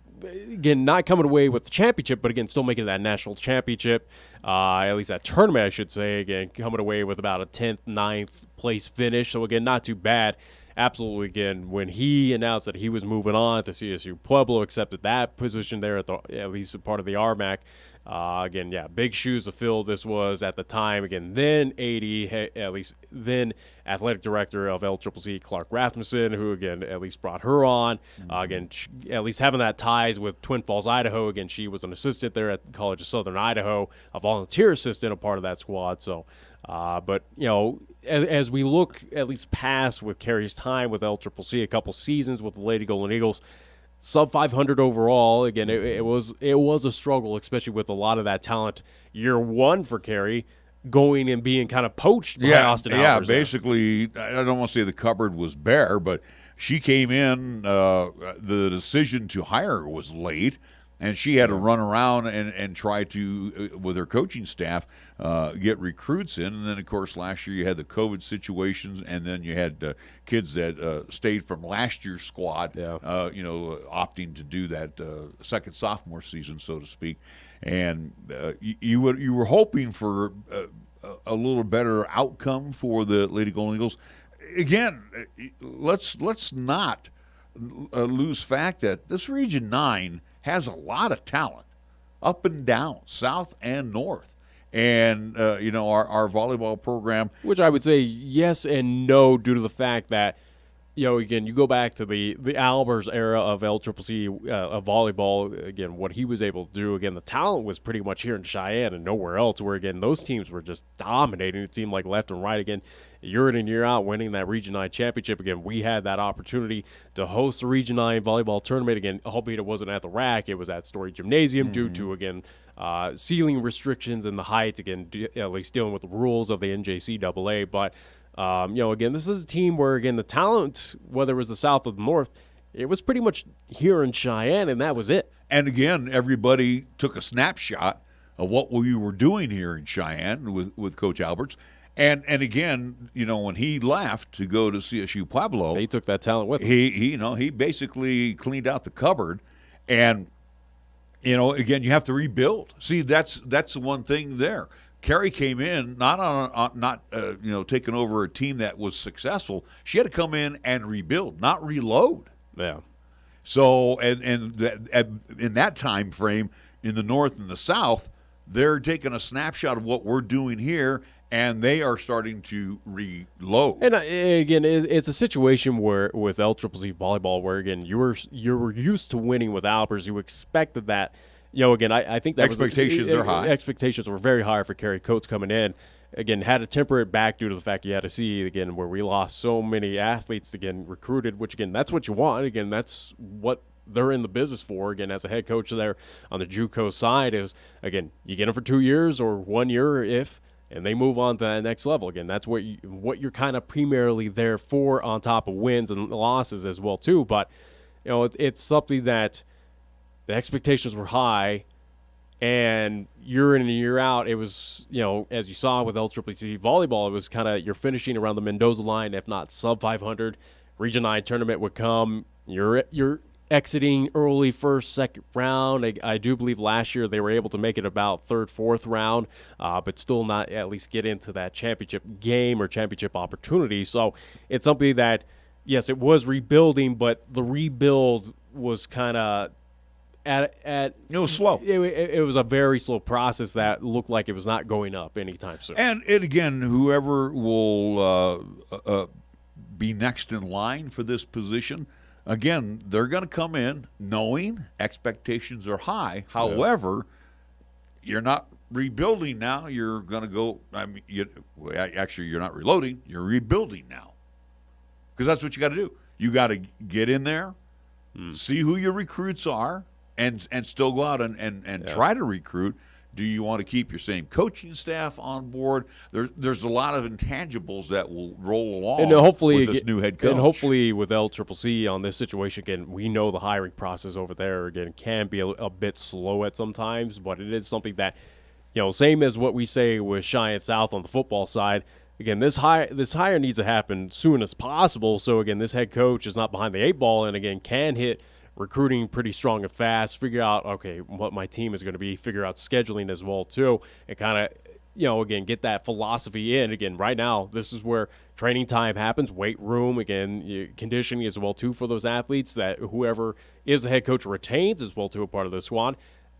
not coming away with the championship, but again, still making that national championship, at least that tournament, I should say. Again, coming away with about a 10th, 9th place finish. So again, not too bad. Absolutely, again, when he announced that he was moving on to CSU Pueblo, accepted that position there at least a part of the RMAC. Again, big shoes to fill this was at the time. Again, then at least then athletic director of LCCC, Clark Rasmussen, who, again, at least brought her on. Again, at least having that ties with Twin Falls, Idaho. Again, she was an assistant there at the College of Southern Idaho, a volunteer assistant, a part of that squad. So, but, as we look at least past with Carrie's time with LCCC, a couple seasons with the Lady Golden Eagles, sub 500 overall. Again, it was a struggle, especially with a lot of that talent. Year one for Carrie, going and being kind of poached by Austin Albers. Yeah, basically, I don't want to say the cupboard was bare, but she came in. The decision to hire her was late, and she had to run around and try to, with her coaching staff, get recruits in. And then, of course, last year you had the COVID situations, and then you had kids that stayed from last year's squad, opting to do that second sophomore season, so to speak. And you were hoping for a little better outcome for the Lady Golden Eagles. Again, let's not lose fact that this Region 9 has a lot of talent up and down, south and north. And, our volleyball program. Which I would say yes and no, due to the fact that, again, you go back to the Albers era of LCCC of volleyball. Again, what he was able to do, again, the talent was pretty much here in Cheyenne and nowhere else, where, again, those teams were just dominating. It seemed like left and right. Again, year in and year out, winning that Region 9 championship. Again, we had that opportunity to host the Region 9 volleyball tournament. Again, albeit it wasn't at the RAC, it was at Story Gymnasium due to, again, ceiling restrictions and the height. Again, at least dealing with the rules of the NJCAA. But, again, this is a team where, again, the talent, whether it was the south or the north, it was pretty much here in Cheyenne, and that was it. And, again, everybody took a snapshot of what we were doing here in Cheyenne with Coach Alberts. And again, when he left to go to CSU Pueblo, he took that talent with him. He basically cleaned out the cupboard, and again, you have to rebuild. See, that's the one thing there. Carrie came in not taking over a team that was successful. She had to come in and rebuild, not reload. Yeah. So and in that time frame, in the north and the south, they're taking a snapshot of what we're doing here, and they are starting to reload. And again, it's a situation where with LCCC volleyball, where again you were used to winning with Albers, you expected that. Again, I think that expectations are high. Expectations were very high for Carrie Coates coming in. again, had to temper it back due to the fact you had to see, again, where we lost so many athletes, again, recruited, which, again, that's what you want. Again, that's what they're in the business for. Again, as a head coach there on the JUCO side is, again, you get them for 2 years or 1 year and they move on to that next level. Again, that's what you're kind of primarily there for, on top of wins and losses as well, too. But, it's something that the expectations were high, and year in and year out, it was, as you saw with LCCC volleyball, it was kind of you're finishing around the Mendoza line, if not sub 500. Region 9 tournament would come. You're exiting early first, second round. I do believe last year they were able to make it about third, fourth round, but still not at least get into that championship game or championship opportunity. So it's something that, yes, it was rebuilding, but the rebuild was kind of it was slow. It was a very slow process that looked like it was not going up anytime soon. And again, whoever will be next in line for this position, again, they're going to come in knowing expectations are high. However, you're not rebuilding now. You're going to go. Actually, you're not reloading. You're rebuilding now, because that's what you got to do. You got to get in there, see who your recruits are, and still go out and try to recruit. Do you want to keep your same coaching staff on board? There's a lot of intangibles that will roll along, and hopefully with this new head coach. And hopefully with LCCC on this situation, again, we know the hiring process over there, again, can be a bit slow at sometimes, but it is something that, same as what we say with Cheyenne South on the football side, again, this hire needs to happen soon as possible. So, again, this head coach is not behind the eight ball and, again, can hit recruiting pretty strong and fast, figure out, okay, what my team is going to be, figure out scheduling as well, too, and kind of, again, get that philosophy in. Again, right now, this is where training time happens, weight room, again, conditioning as well, too, for those athletes that whoever is the head coach retains as well, too, a part of the squad.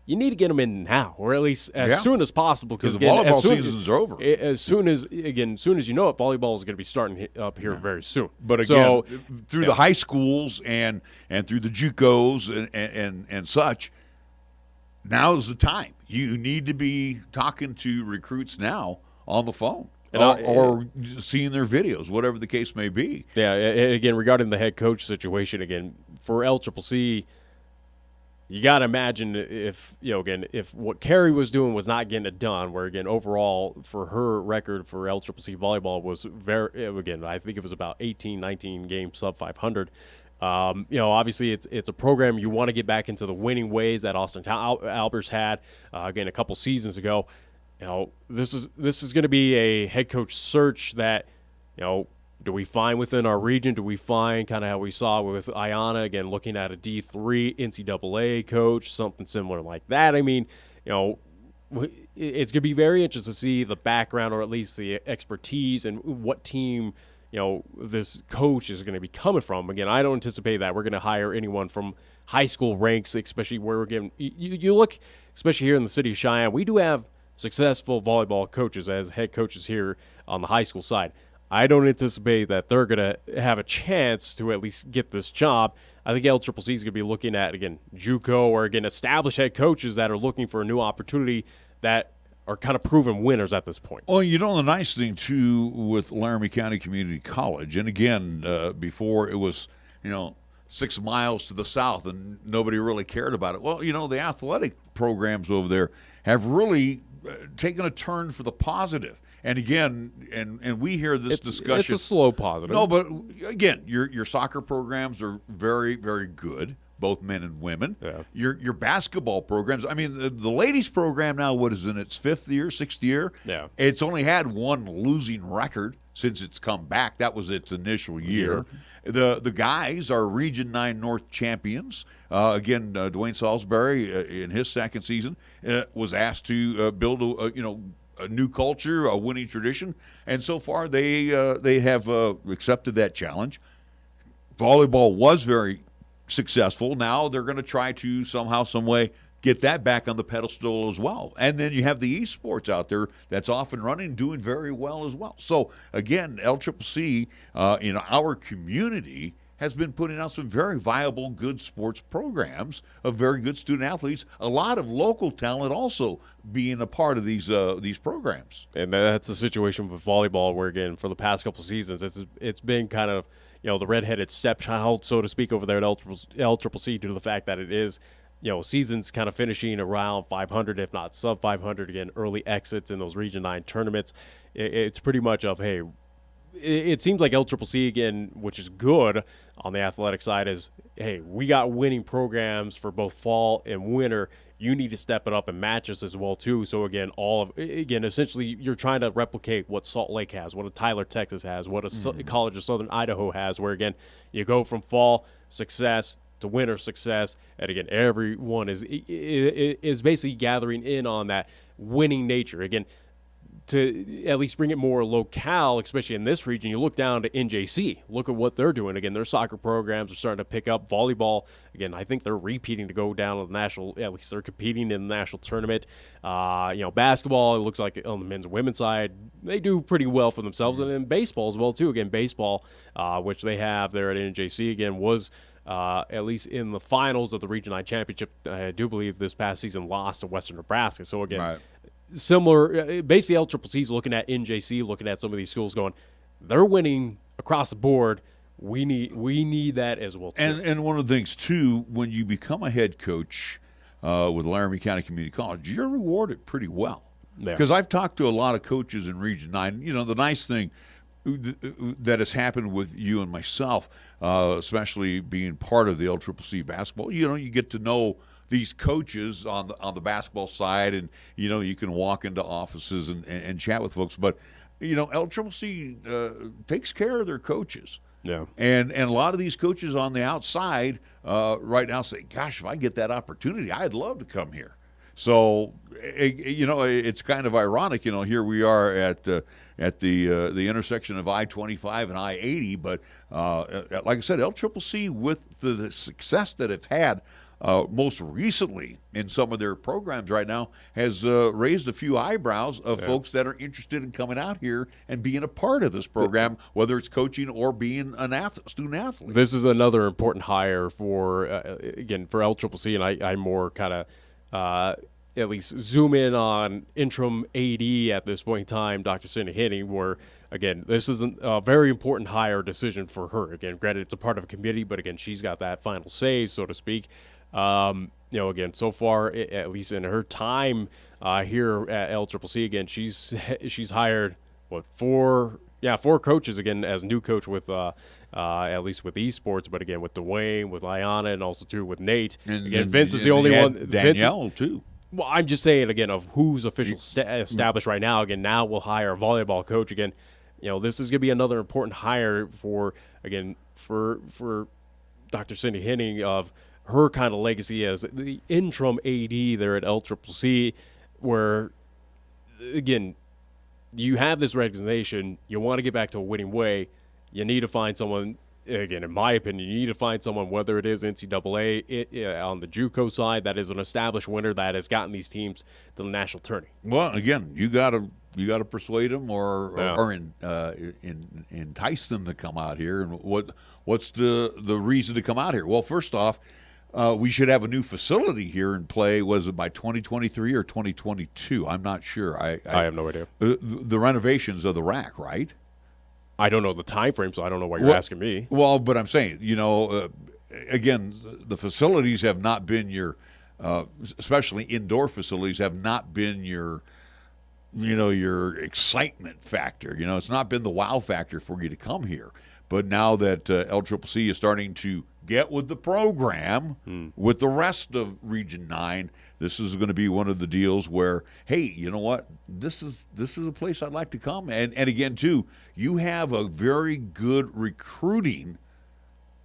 You need to get them in now, or at least as soon as possible, because the volleyball season's over. As soon as you know it, volleyball is going to be starting up here very soon. But again, through the high schools and through the JUCOs and such, now is the time. You need to be talking to recruits now on the phone. Or seeing their videos, whatever the case may be. Yeah, and again, regarding the head coach situation, again, for LCCC, you got to imagine if what Carrie was doing was not getting it done, where, again, overall for her record for LCCC volleyball was I think it was about 18, 19 games sub 500. Obviously it's a program you want to get back into the winning ways that Austin Albers had, again, a couple seasons ago. This is going to be a head coach search that, do we find within our region? Do we find kind of how we saw with Ayana, again, looking at a D3 NCAA coach, something similar like that? I mean, it's going to be very interesting to see the background, or at least the expertise, and what team, this coach is going to be coming from. Again, I don't anticipate that we're going to hire anyone from high school ranks, especially where we're getting, you look, especially here in the city of Cheyenne, we do have successful volleyball coaches as head coaches here on the high school side. I don't anticipate that they're going to have a chance to at least get this job. I think LCCC is going to be looking at, again, JUCO, or, again, established head coaches that are looking for a new opportunity that are kind of proven winners at this point. Well, the nice thing, too, with Laramie County Community College, and, again, before it was, 6 miles to the south and nobody really cared about it. Well, the athletic programs over there have really taken a turn for the positive. And again, and we hear this discussion. It's a slow positive. No, but again, your soccer programs are very, very good, both men and women. Yeah. Your basketball programs. I mean, the ladies program now, what is in its 6th year? Yeah. It's only had one losing record since it's come back. That was its initial year. The guys are Region 9 North champions. Again, Dwayne Salisbury in his second season was asked to build a new culture, a winning tradition, and so far they have accepted that challenge. Volleyball was very successful. Now they're going to try to somehow, some way, get that back on the pedestal as well. And then you have the esports out there that's off and running, doing very well as well. So again, LCCC in our community has been putting out some very viable, good sports programs of very good student athletes. A lot of local talent also being a part of these programs. And that's the situation with volleyball, where again for the past couple seasons, it's been kind of the redheaded stepchild, so to speak, over there at LCCC due to the fact that it is seasons kind of finishing around 500, if not sub 500. Again, early exits in those Region 9 tournaments. It's pretty much of hey. It seems like LCCC, again, which is good on the athletic side, is, hey, we got winning programs for both fall and winter. You need to step it up and match us as well, too. So, again, essentially, you're trying to replicate what Salt Lake has, what a Tyler, Texas has, what a College of Southern Idaho has, where, again, you go from fall success to winter success. And, again, everyone is basically gathering in on that winning nature. Again, to at least bring it more locale, especially in this region, you look down to NJC. Look at what they're doing. Again, their soccer programs are starting to pick up. Volleyball, again, I think they're repeating to go down to the national, at least they're competing in the national tournament. Basketball, it looks like on the men's and women's side, they do pretty well for themselves. And then baseball as well, too. Again, baseball, which they have there at NJC, again, was at least in the finals of the Region 9 championship. I do believe this past season lost to Western Nebraska. So, again, right. Similar, basically LCCC is looking at NJC, looking at some of these schools going, they're winning across the board. We need that as well, too. And one of the things, too, when you become a head coach with Laramie County Community College, you're rewarded pretty well. Because I've talked to a lot of coaches in Region 9. The nice thing that has happened with you and myself, especially being part of the LCCC basketball, you get to know these coaches on the basketball side, and you can walk into offices and chat with folks. But LCCC takes care of their coaches. Yeah. And a lot of these coaches on the outside right now say, "Gosh, if I get that opportunity, I'd love to come here." So it's kind of ironic. Here we are at the intersection of I-25 and I-80, but like I said, LCCC, with the success that it's had most recently in some of their programs right now, has raised a few eyebrows of folks that are interested in coming out here and being a part of this program, whether it's coaching or being an student athlete. This is another important hire for LCCC, and I more kind of at least zoom in on interim AD at this point in time, Dr. Cindy Henning, where, again, this is a very important hire decision for her. Again, granted, it's a part of a committee, but, again, she's got that final say, so to speak. Again, so far, at least in her time here at LCCC, again, she's hired, four coaches, again, as new coach with at least with esports, but, again, with Dwayne, with Ayana, and also, too, with Nate. And, again, Vince is the only one. Danielle, too. Well, I'm just saying, again, of who's officially established right now. Again, now we'll hire a volleyball coach. Again, this is going to be another important hire for Dr. Cindy Henning, of her kind of legacy as the interim AD there at LCCC, where, again, you have this resignation. You want to get back to a winning way. You need to find someone. Again, in my opinion, you need to find someone, whether it is NCAA on the JUCO side, that is an established winner that has gotten these teams to the national tourney. Well, again, you got to persuade them or entice them to come out here. And what's the reason to come out here? Well, first off, we should have a new facility here in play. Was it by 2023 or 2022? I'm not sure. I have no idea. The renovations of the RAC, right? I don't know the time frame, so I don't know why you're asking me. Well, but I'm saying, again, the facilities have not been your, especially indoor facilities, have not been your excitement factor. It's not been the wow factor for you to come here. But now that LCCC is starting to get with the program with the rest of Region 9, this is going to be one of the deals where, hey, you know what? This is a place I'd like to come. And again, too, you have a very good recruiting.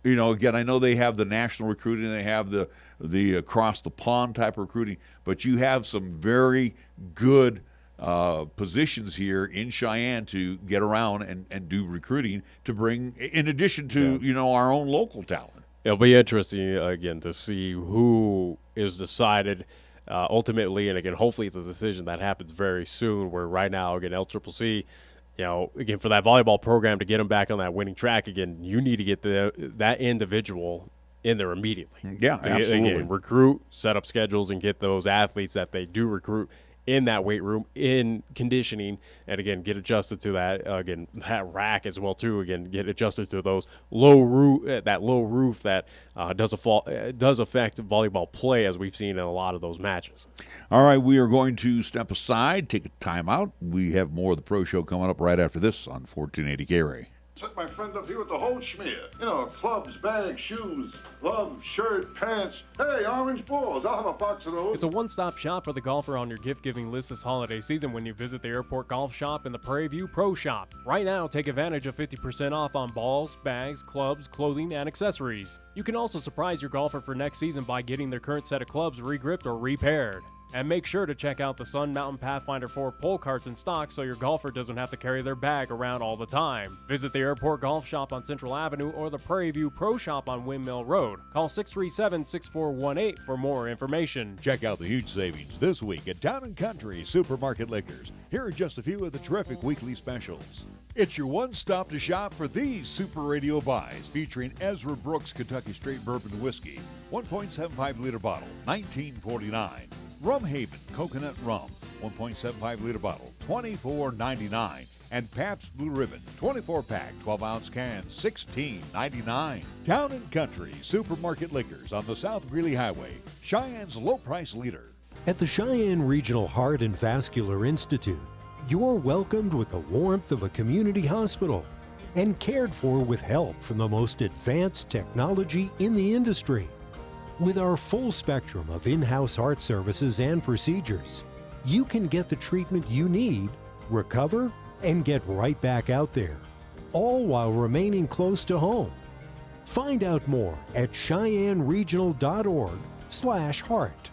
Again, I know they have the national recruiting, they have the across the pond type of recruiting, but you have some very good positions here in Cheyenne to get around and do recruiting to bring, in addition to our own local talent. It'll be interesting again to see who is decided ultimately, and again, hopefully it's a decision that happens very soon. Where right now, again, LCCC, again, for that volleyball program to get them back on that winning track again, you need to get that individual in there immediately. Yeah, absolutely. Again, recruit, set up schedules, and get those athletes that they do recruit in that weight room, in conditioning, and again, get adjusted to that, that rack as well too. Again, get adjusted to those low roof that does affect volleyball play, as we've seen in a lot of those matches. All right, we are going to step aside, take a timeout. We have more of the Pro Show coming up right after this on 1480 K-Ray. Set my friend up here with the whole schmear. Clubs, bags, shoes, gloves, shirt, pants. Hey, orange balls. I'll have a box of those. It's a one-stop shop for the golfer on your gift-giving list this holiday season when you visit the Airport Golf Shop in the Prairie View Pro Shop. Right now, take advantage of 50% off on balls, bags, clubs, clothing, and accessories. You can also surprise your golfer for next season by getting their current set of clubs re-gripped or repaired. And make sure to check out the Sun Mountain Pathfinder 4 pole carts in stock so your golfer doesn't have to carry their bag around all the time. Visit the Airport Golf Shop on Central Avenue or the Prairie View Pro Shop on Windmill Road. Call 637-6418 for more information. Check out the huge savings this week at Town & Country Supermarket Liquors. Here are just a few of the terrific weekly specials. It's your one-stop to shop for these Super Radio buys, featuring Ezra Brooks Kentucky Straight Bourbon Whiskey, 1.75-liter bottle, $19.49. Rum Haven Coconut Rum, 1.75-liter bottle, $24.99. And Pabst Blue Ribbon, 24-pack, 12-ounce can, $16.99. Town & Country Supermarket Liquors on the South Greeley Highway, Cheyenne's low-price leader. At the Cheyenne Regional Heart and Vascular Institute, you're welcomed with the warmth of a community hospital and cared for with help from the most advanced technology in the industry. With our full spectrum of in-house heart services and procedures, you can get the treatment you need, recover, and get right back out there, all while remaining close to home. Find out more at CheyenneRegional.org/heart.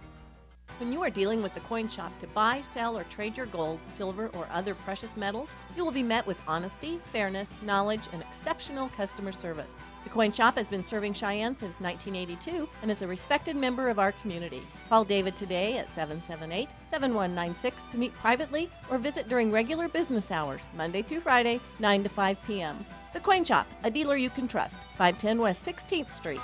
When you are dealing with the Coin Shop to buy, sell, or trade your gold, silver, or other precious metals, you will be met with honesty, fairness, knowledge, and exceptional customer service. The Coin Shop has been serving Cheyenne since 1982 and is a respected member of our community. Call David today at 778-7196 to meet privately or visit during regular business hours, Monday through Friday, 9 to 5 p.m. The Coin Shop, a dealer you can trust, 510 West 16th Street.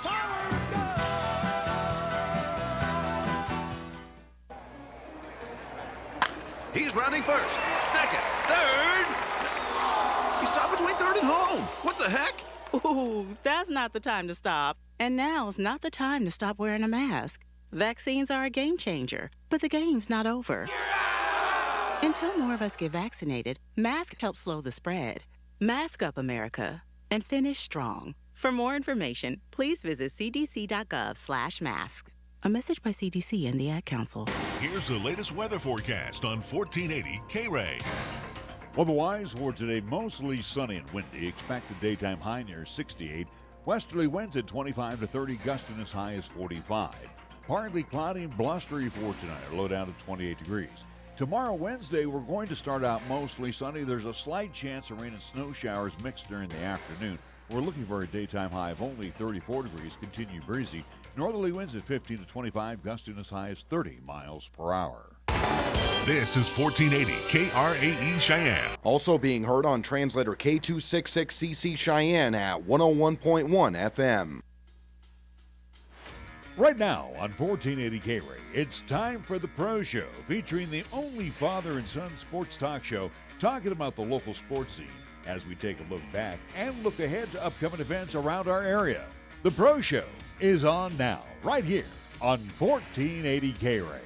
He's rounding first, second, third. He stopped between third and home. What the heck? Ooh, that's not the time to stop. And now's not the time to stop wearing a mask. Vaccines are a game changer, but the game's not over. Until more of us get vaccinated, masks help slow the spread. Mask up, America, and finish strong. For more information, please visit cdc.gov/masks. A message by CDC and the Ad Council. Here's the latest weather forecast on 1480 K-Ray. Otherwise, for today, mostly sunny and windy. Expect a daytime high near 68. Westerly winds at 25 to 30, gusting as high as 45. Partly cloudy and blustery for tonight, low down to 28 degrees. Tomorrow, Wednesday, we're going to start out mostly sunny. There's a slight chance of rain and snow showers mixed during the afternoon. We're looking for a daytime high of only 34 degrees, continue breezy. Northerly winds at 15 to 25, gusting as high as 30 miles per hour. This is 1480 KRAE Cheyenne. Also being heard on translator K266CC Cheyenne at 101.1 FM. Right now on 1480 K-Ray, it's time for the Pro Show, featuring the only father and son sports talk show talking about the local sports scene as we take a look back and look ahead to upcoming events around our area. The Pro Show is on now, right here on 1480 K-Ray.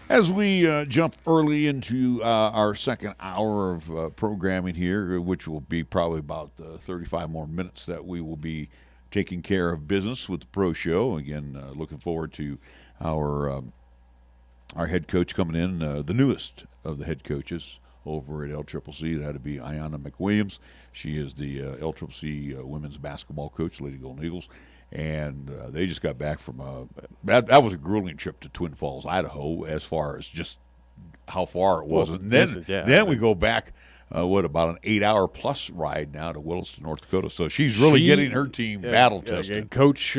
As we jump early into our second hour of programming here, which will be probably about 35 more minutes that we will be taking care of business with the Pro Show. Again, looking forward to our head coach coming in, the newest of the head coaches over at LCCC. That'd be Ayana McWilliams. She is the LCCC women's basketball coach, Lady Golden Eagles. And they just got back from that was a grueling trip to Twin Falls, Idaho, as far as just how far it was. And then we go back, about an 8-hour plus ride now to Williston, North Dakota. So she's really getting her team battle tested. Again, Coach,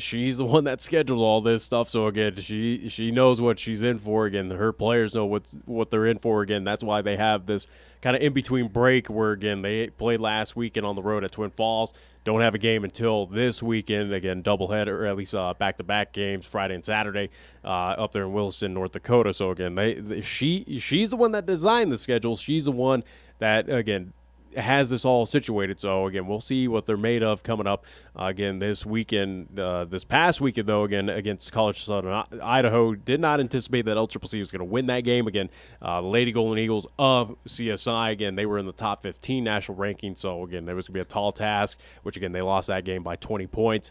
she's the one that scheduled all this stuff. So again, she knows what she's in for. Again, her players know what they're in for. Again, that's why they have this kind of in between break where, again, they played last weekend on the road at Twin Falls. Don't have a game until this weekend. Again, doubleheader, or at least back-to-back games, Friday and Saturday, up there in Williston, North Dakota. So, again, she's the one that designed the schedule. She's the one that, again, has this all situated. So, again, we'll see what they're made of coming up again this weekend. This past weekend, though, again, against College of Southern Idaho, did not anticipate that LCCC was going to win that game. Again, the Lady Golden Eagles of CSI, again, they were in the top 15 national ranking. So, again, there was going to be a tall task, which, again, they lost that game by 20 points.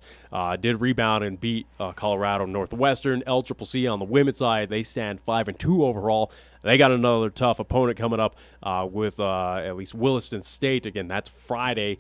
Did rebound and beat Colorado Northwestern. LCCC on the women's side, they stand 5-2 overall. They got another tough opponent coming up with at least Williston State. Again, that's Friday.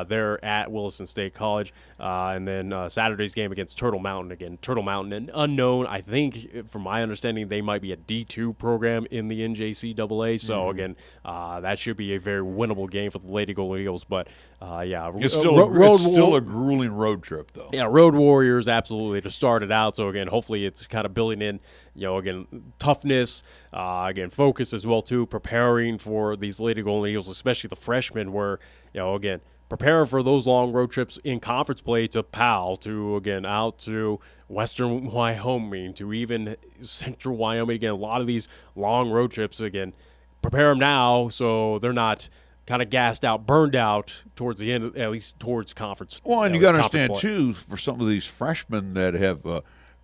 They're at Williston State College. And then Saturday's game against Turtle Mountain. Again, Turtle Mountain, an unknown. I think, from my understanding, they might be a D2 program in the NJCAA. So, again, that should be a very winnable game for the Lady Golden Eagles. But, yeah. It's still a grueling road trip, though. Yeah, Road Warriors, absolutely, to start it out. So, again, hopefully it's kind of building in, again, toughness, again, focus as well, too, preparing for these Lady Golden Eagles, especially the freshmen where, again, preparing for those long road trips in conference play to PAL, to, again, out to western Wyoming, to even central Wyoming. Again, a lot of these long road trips, again, prepare them now so they're not kind of gassed out, burned out towards the end, at least towards conference. Well, and you got to understand, too, for some of these freshmen that have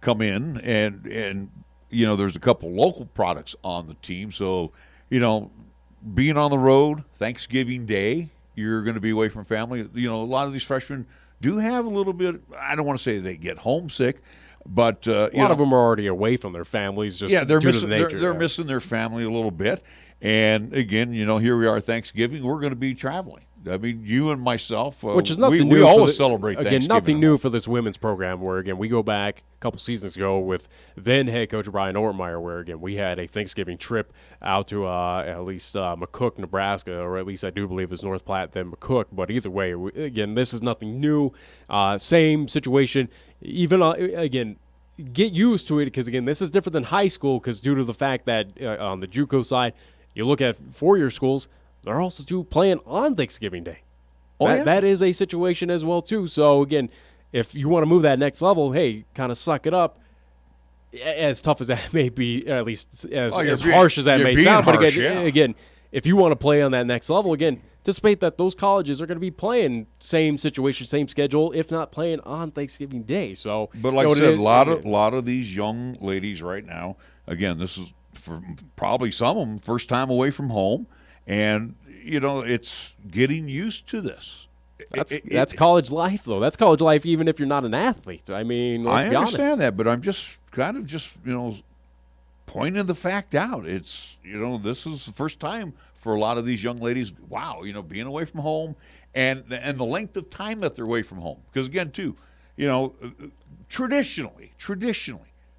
come in and there's a couple local products on the team. So, being on the road, Thanksgiving Day, you're going to be away from family. A lot of these freshmen do have a little bit, I don't want to say they get homesick, but a lot of them are already away from their families. Just they're due missing, to the nature. They're missing their family a little bit. And again, here we are Thanksgiving. We're going to be traveling. I mean, you and myself, which is nothing new. We always celebrate Thanksgiving. Again, nothing new for this women's program where, again, we go back a couple seasons ago with then head coach Brian Ortmeyer where, again, we had a Thanksgiving trip out to at least McCook, Nebraska, or at least I do believe it's North Platte, then McCook. But either way, again, this is nothing new. Same situation. Even, again, get used to it because, again, this is different than high school because due to the fact that on the JUCO side, you look at four-year schools, they're also playing on Thanksgiving Day. That is a situation as well, too. So, again, if you want to move that next level, hey, kind of suck it up. As tough as that may be, at least as harsh as that may sound. But, again, if you want to play on that next level, again, anticipate that those colleges are going to be playing same situation, same schedule, if not playing on Thanksgiving Day. So, but like I said, a lot of these young ladies right now, again, this is for probably some of them first time away from home. And, it's getting used to this. That's college life, though. That's college life even if you're not an athlete. I mean, let's be honest. I understand that, but I'm just kind of pointing the fact out. It's, this is the first time for a lot of these young ladies, wow, being away from home and the length of time that they're away from home. Because, again, too, traditionally,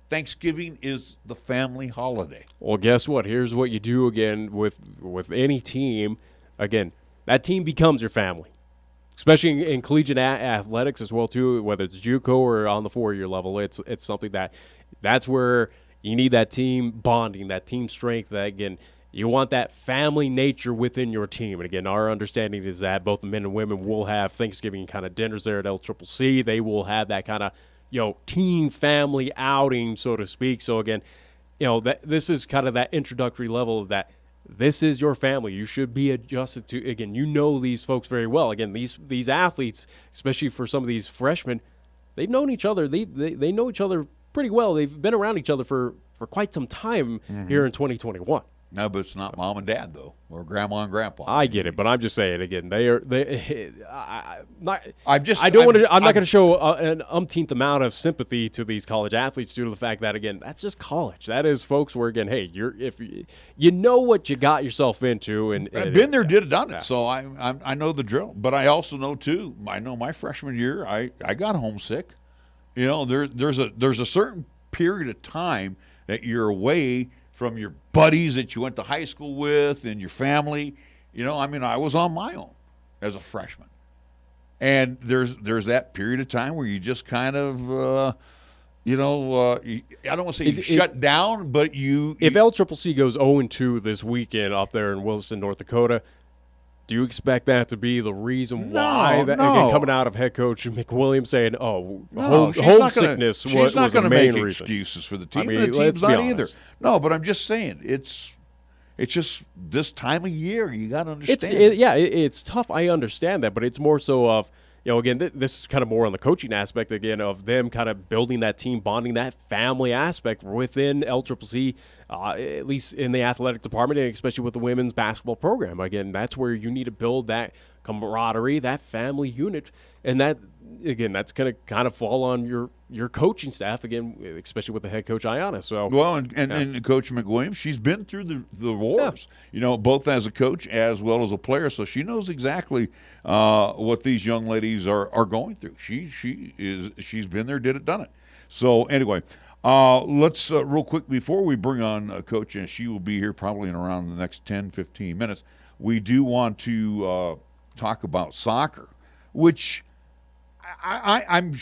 Thanksgiving is the family holiday. Well, guess what? Here's what you do again with any team. Again, that team becomes your family, especially in collegiate athletics as well too. Whether it's JUCO or on the 4-year level, it's something that's where you need that team bonding, that team strength. That again, you want that family nature within your team. And again, our understanding is that both the men and women will have Thanksgiving kind of dinners there at LCCC. They will have that kind of team family outing, so to speak. So again, this is kind of that introductory level of that. This is your family. You should be adjusted to. Again, these folks very well. Again, these athletes, especially for some of these freshmen, they've known each other. They know each other pretty well. They've been around each other for quite some time here in 2021. No, but it's not mom and dad though, or grandma and grandpa. I get it, but I'm just saying again. I'm not going to show an umpteenth amount of sympathy to these college athletes due to the fact that again, that's just college. That is folks where again, hey, if you know what you got yourself into, and I've been there, done it, so I know the drill. But I also know too. I know my freshman year, I got homesick. There's a certain period of time that you're away from your buddies that you went to high school with and your family. I was on my own as a freshman. And there's that period of time where you just kind of, I don't want to say shut down, but if LCCC goes 0-2 this weekend up there in Williston, North Dakota, do you expect that to be the reason why? Again, coming out of head coach McWilliams saying, homesickness was the main reason. She's not going to make excuses for the team. I mean, the team's not either. No, but I'm just saying, it's just this time of year. You got to understand. It's tough. I understand that, but it's more so of, again, this is kind of more on the coaching aspect, again, of them kind of building that team, bonding, that family aspect within LCCC, at least in the athletic department, and especially with the women's basketball program. Again, that's where you need to build that camaraderie, that family unit, and that, again, that's going to kind of fall on your coaching staff, again, especially with the head coach, Ayana. So, and Coach McWilliams, she's been through the wars, both as a coach as well as a player, so she knows exactly what these young ladies are going through. She's been there, did it, done it. So anyway, let's real quick before we bring on Coach, and she will be here probably in around the next 10-15 minutes. We do want to talk about soccer, which I'm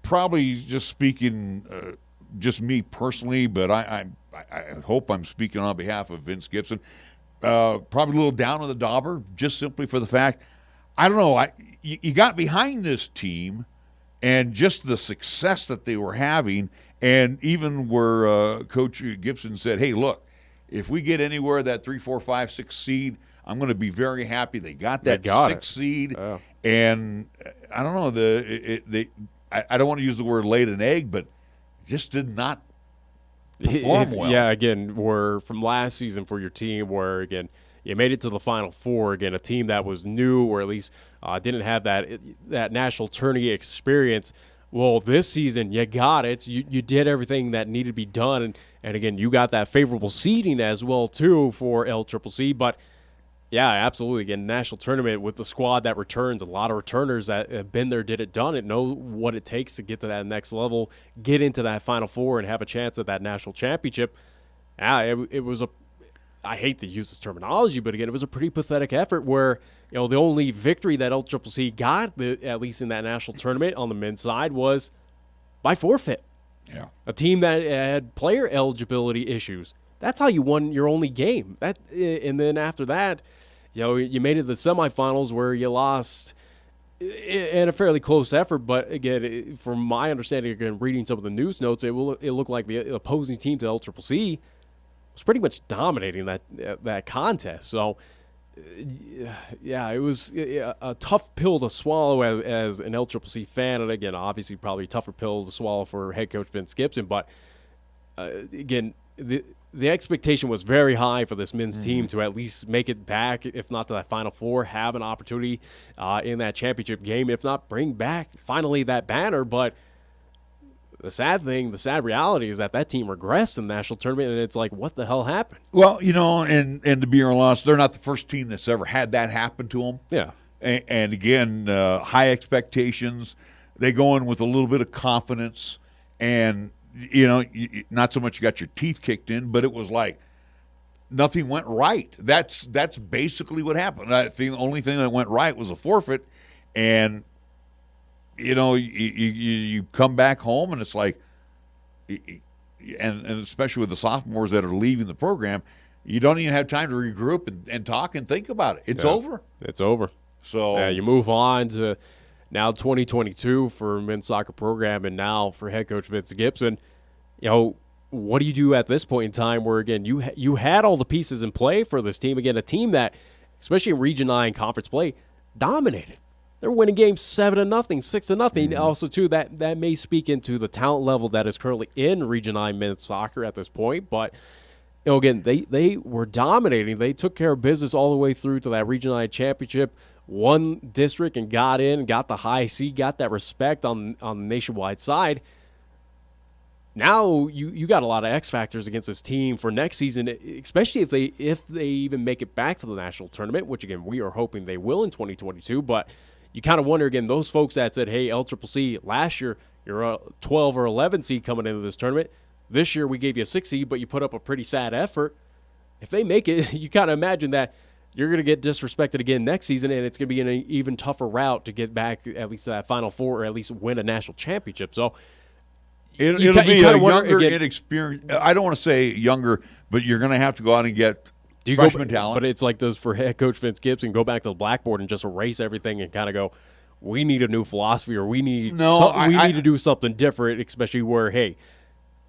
probably just speaking, just me personally, but I hope I'm speaking on behalf of Vince Gibson. Probably a little down on the dauber, just simply for the fact, I don't know, you got behind this team and just the success that they were having, and even where Coach Gibson said, hey, look, if we get anywhere that 3, 4, 5, 6 seed, I'm going to be very happy. They got that 6 seed, and I don't know, I don't want to use the word laid an egg, but just did not perform well. Yeah, again, where from last season for your team, where again you made it to the Final Four, again a team that was new or at least didn't have that national tourney experience. Well, this season you got it. You did everything that needed to be done, and again you got that favorable seeding as well too for LCCC, but. Yeah, absolutely. Again, national tournament with the squad that returns, a lot of returners that have been there, did it, done it, know what it takes to get to that next level, get into that Final Four, and have a chance at that national championship. It was I hate to use this terminology, but again, it was a pretty pathetic effort where, the only victory that LCCC got, at least in that national tournament on the men's side, was by forfeit. Yeah. A team that had player eligibility issues. That's how you won your only game. And then after that, you made it to the semifinals where you lost in a fairly close effort. But again, from my understanding, again, reading some of the news notes, it looked like the opposing team to LCCC was pretty much dominating that contest. So, yeah, it was a tough pill to swallow as an LCCC fan. And again, obviously probably a tougher pill to swallow for head coach Vince Gibson. But again, the expectation was very high for this men's team to at least make it back, if not to that Final Four, have an opportunity in that championship game, if not bring back finally that banner. But the sad reality is that team regressed in the national tournament, and it's like, what the hell happened? Well, and to be our loss, they're not the first team that's ever had that happen to them. Yeah. And again, high expectations. They go in with a little bit of confidence, and not so much you got your teeth kicked in, but it was like nothing went right. That's basically what happened. I think the only thing that went right was a forfeit, and you come back home and it's like, and especially with the sophomores that are leaving the program, you don't even have time to regroup and talk and think about it. It's over. It's over. So you move on to. Now 2022 for men's soccer program, and now for head coach Vince Gibson, what do you do at this point in time where, again, you had all the pieces in play for this team? Again, a team that, especially in Region 9 conference play, dominated. They're winning games 7-0, 6-0. Also, too, that may speak into the talent level that is currently in Region 9 men's soccer at this point. But, again, they were dominating. They took care of business all the way through to that Region 9 championship. Won district and got the high seed, got that respect on the nationwide side. Now you got a lot of X factors against this team for next season, especially if they even make it back to the national tournament, which again we are hoping they will in 2022. But you kind of wonder, again, those folks that said, "Hey, LCCC, last year you're a 12 or 11 seed coming into this tournament. This year we gave you a 6 seed, but you put up a pretty sad effort." If they make it, you kind of imagine that you're going to get disrespected again next season, and it's going to be an even tougher route to get back at least to that Final Four or at least win a national championship. So It'll be a younger, inexperienced. I don't want to say younger, but you're going to have to go out and get freshman talent. But it's like, does for head coach Vince Gibson go back to the blackboard and just erase everything and kind of go, we need a new philosophy, or we need to do something different, especially where, hey,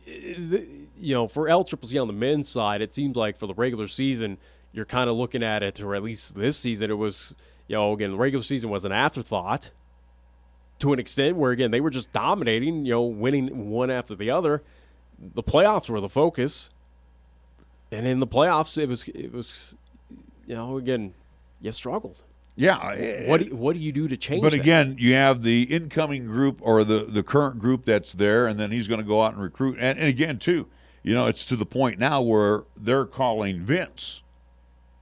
for LCCC on the men's side, it seems like for the regular season, you're kind of looking at it, or at least this season, it was, again, the regular season was an afterthought to an extent where, again, they were just dominating, winning one after the other. The playoffs were the focus. And in the playoffs, it was again, you struggled. Yeah. What do you do to change But that? again, you have the incoming group or the current group that's there, and then he's going to go out and recruit. And again, too, it's to the point now where they're calling Vince.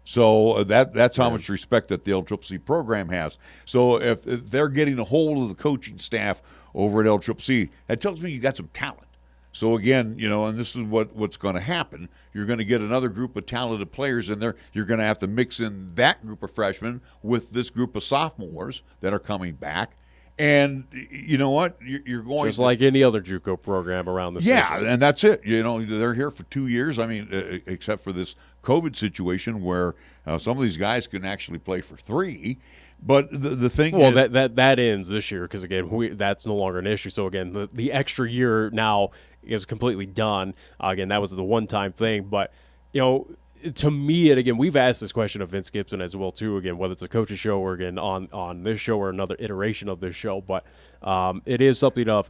So that's how much respect that the LCCC program has. So if they're getting a hold of the coaching staff over at LCCC, that tells me you got some talent. So again, and this is what's going to happen. You're going to get another group of talented players in there. You're going to have to mix in that group of freshmen with this group of sophomores that are coming back. And you know what? You're going just like any other JUCO program around the state. Yeah, and that's it. They're here for 2 years. I mean, except for this COVID situation where some of these guys can actually play for 3. But the thing is, that ends this year because, again, that's no longer an issue. So, again, the extra year now is completely done. Again, that was the one-time thing. But, to me, and again, we've asked this question of Vince Gibson as well, too, again, whether it's a coach's show or, again, on this show or another iteration of this show. But it is something of,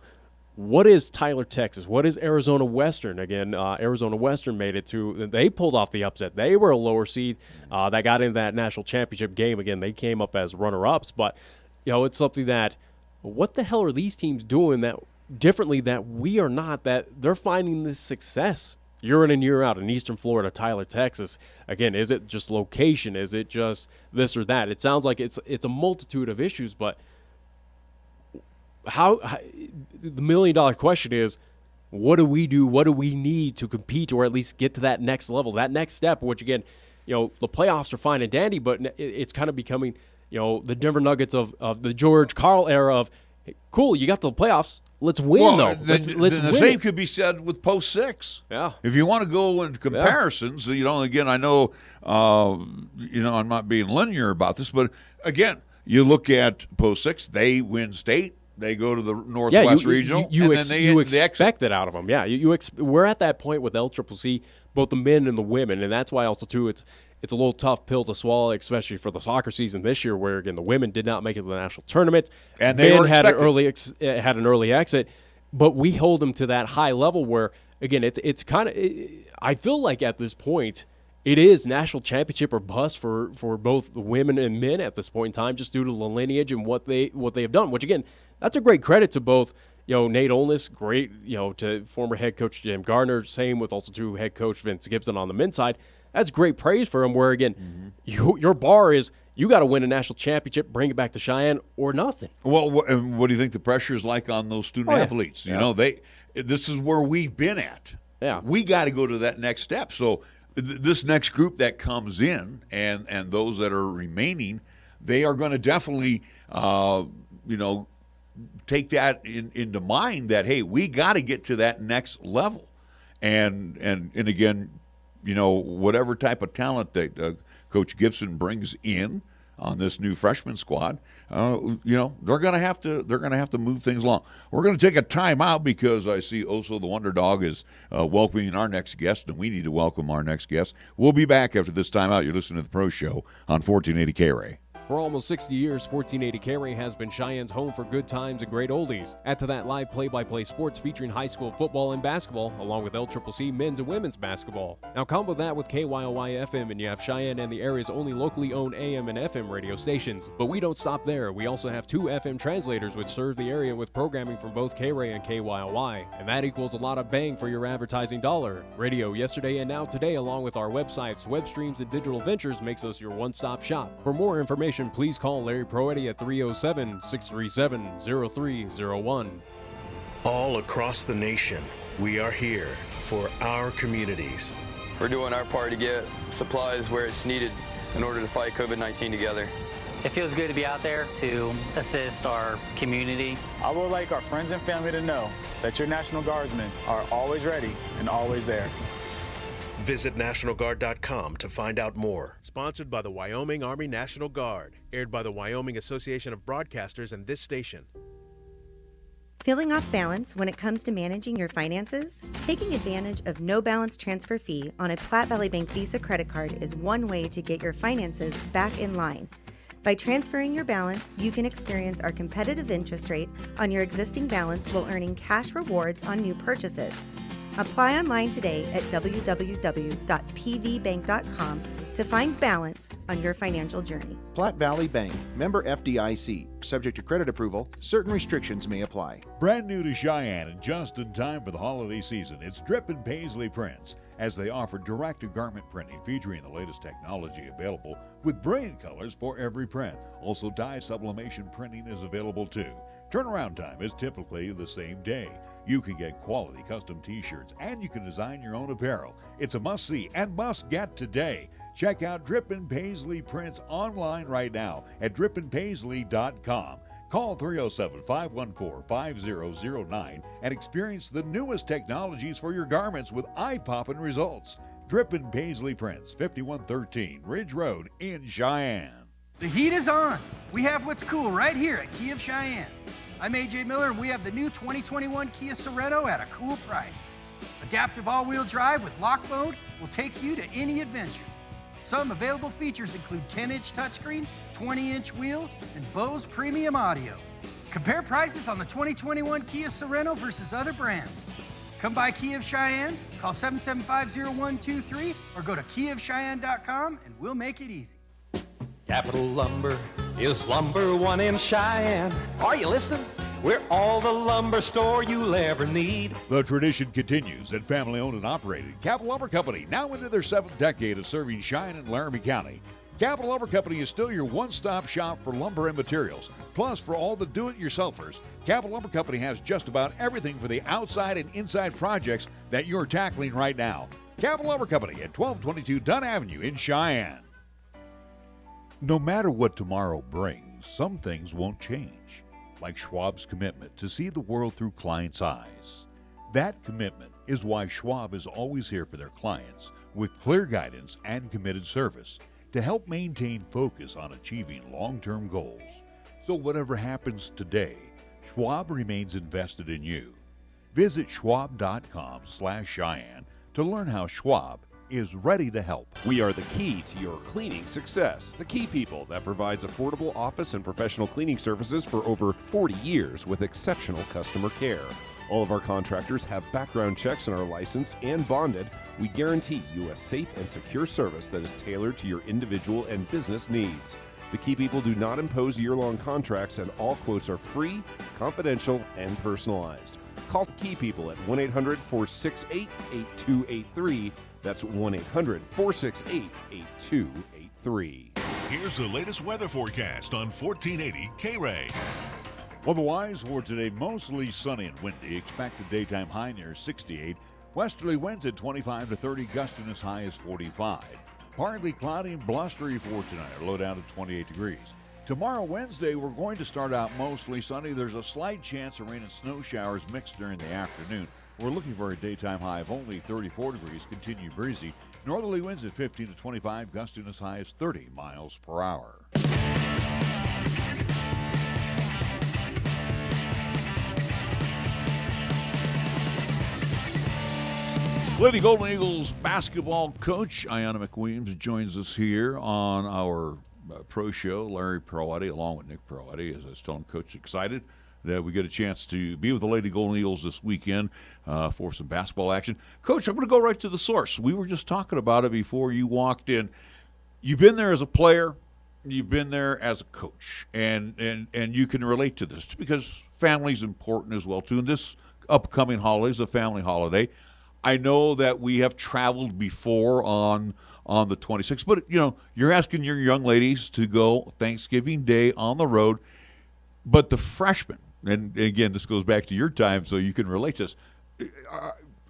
what is Tyler, Texas? What is Arizona Western? Again, Arizona Western made it to – they pulled off the upset. They were a lower seed that got in that national championship game. Again, they came up as runner-ups. But, it's something that – what the hell are these teams doing that differently that we are not, that they're finding this success year in and year out in Eastern Florida, Tyler, Texas? Again, is it just location? Is it just this or that? It sounds like it's a multitude of issues, but – how the $1 million question is, what do we do? What do we need to compete or at least get to that next level, that next step? Which again, the playoffs are fine and dandy, but it's kind of becoming, the Denver Nuggets of the George Karl era of, hey, cool, you got to the playoffs. Let's win, though. Let's the win same it. could be said with Post 6. Yeah. If you want to go into comparisons, again, I know, I'm not being linear about this, but again, you look at Post 6, they win state. They go to the Northwest Regional, you they expect it out of them. Yeah, we're at that point with LCCC, both the men and the women, and that's why also too it's a little tough pill to swallow, especially for the soccer season this year, where again the women did not make it to the national tournament, and they had an early exit, but we hold them to that high level where again it's kind of I feel like at this point it is national championship or bust for both the women and men at this point in time, just due to the lineage and what they have done, which again. That's a great credit to both, Nate Olness, great, to former head coach Jim Gardner, same with also to head coach Vince Gibson on the men's side. That's great praise for him where, again, your bar is you got to win a national championship, bring it back to Cheyenne, or nothing. Well, what do you think the pressure is like on those student athletes? This is where we've been at. Yeah. We got to go to that next step. So this next group that comes in and those that are remaining, they are going to definitely, take that into mind that, hey, we got to get to that next level. And again, whatever type of talent that Coach Gibson brings in on this new freshman squad, they're going to have to move things along. We're going to take a timeout because I see Oso the Wonder Dog is welcoming our next guest, and we need to welcome our next guest. We'll be back after this timeout. You're listening to the Pro Show on 1480 K-Ray. For almost 60 years, 1480 K-Ray has been Cheyenne's home for good times and great oldies. Add to that live play-by-play sports featuring high school football and basketball, along with LCCC men's and women's basketball. Now combo that with KYOY FM and you have Cheyenne and the area's only locally owned AM and FM radio stations. But we don't stop there. We also have 2 FM translators which serve the area with programming from both K-Ray and KYOY. And that equals a lot of bang for your advertising dollar. Radio yesterday and now today, along with our websites, web streams, and digital ventures makes us your one-stop shop. For more information, please call Larry Proietti at 307-637-0301. All across the nation, we are here for our communities. We're doing our part to get supplies where it's needed in order to fight COVID-19 together. It feels good to be out there to assist our community. I would like our friends and family to know that your National Guardsmen are always ready and always there. Visit NationalGuard.com to find out more. Sponsored by the Wyoming Army National Guard. Aired by the Wyoming Association of Broadcasters and this station. Feeling off balance when it comes to managing your finances? Taking advantage of no balance transfer fee on a Platte Valley Bank Visa credit card is one way to get your finances back in line. By transferring your balance, you can experience our competitive interest rate on your existing balance while earning cash rewards on new purchases. Apply online today at www.pvbank.com to find balance on your financial journey. Platte Valley Bank, member FDIC. Subject to credit approval, certain restrictions may apply. Brand new to Cheyenne and just in time for the holiday season, it's Drippin' Paisley Prints, as they offer direct-to-garment printing featuring the latest technology available with brilliant colors for every print. Also, dye sublimation printing is available too. Turnaround time is typically the same day. You can get quality custom t-shirts and you can design your own apparel. It's a must-see and must-get today. Check out Drippin' Paisley Prints online right now at drippinpaisley.com. Call 307-514-5009 and experience the newest technologies for your garments with eye-popping results. Drippin' Paisley Prints, 5113 Ridge Road in Cheyenne. The heat is on. We have what's cool right here at Kia of Cheyenne. I'm AJ Miller, and we have the new 2021 Kia Sorento at a cool price. Adaptive all-wheel drive with lock mode will take you to any adventure. Some available features include 10-inch touchscreen, 20-inch wheels, and Bose premium audio. Compare prices on the 2021 Kia Sorento versus other brands. Come by Kia of Cheyenne, call 775-0123, or go to kiaofcheyenne.com, and we'll make it easy. Capital Lumber is number one in Cheyenne. Are you listening? We're all the lumber store you'll ever need. The tradition continues at family-owned and operated Capital Lumber Company, now into their 7th decade of serving Cheyenne and Laramie County. Capital Lumber Company is still your one-stop shop for lumber and materials. Plus, for all the do-it-yourselfers, Capital Lumber Company has just about everything for the outside and inside projects that you're tackling right now. Capital Lumber Company at 1222 Dunn Avenue in Cheyenne. No matter what tomorrow brings, some things won't change, like Schwab's commitment to see the world through clients' eyes. That commitment is why Schwab is always here for their clients with clear guidance and committed service to help maintain focus on achieving long-term goals. So whatever happens today, Schwab remains invested in you. Visit schwab.com/Cheyenne to learn how Schwab is ready to help. We are the key to your cleaning success. The Key People that provides affordable office and professional cleaning services for over 40 years with exceptional customer care. All of our contractors have background checks and are licensed and bonded. We guarantee you a safe and secure service that is tailored to your individual and business needs. The Key People do not impose year-long contracts, and all quotes are free, confidential, and personalized. Call Key People at 1-800-468-8283. That's 1-800-468-8283. Here's the latest weather forecast on 1480 K-Ray. Otherwise, for today, mostly sunny and windy. Expect a daytime high near 68. Westerly winds at 25 to 30, gusting as high as 45. Partly cloudy and blustery for tonight, low down to 28 degrees. Tomorrow, Wednesday, we're going to start out mostly sunny. There's a slight chance of rain and snow showers mixed during the afternoon. We're looking for a daytime high of only 34 degrees, continue breezy. Northerly winds at 15 to 25, gusting as high as 30 miles per hour. Lady Golden Eagles basketball coach Ayana McWilliams joins us here on our pro show. Larry Proietti, along with Nick Proietti, as I was telling Coach, excited that we get a chance to be with the Lady Golden Eagles this weekend for some basketball action. Coach, I'm going to go right to the source. We were just talking about it before you walked in. You've been there as a player. You've been there as a coach. And you can relate to this because family's important as well, too. And this upcoming holiday is a family holiday. I know that we have traveled before on the 26th, but, you know, you're asking your young ladies to go Thanksgiving Day on the road. But the freshmen, and again, this goes back to your time, so you can relate to this.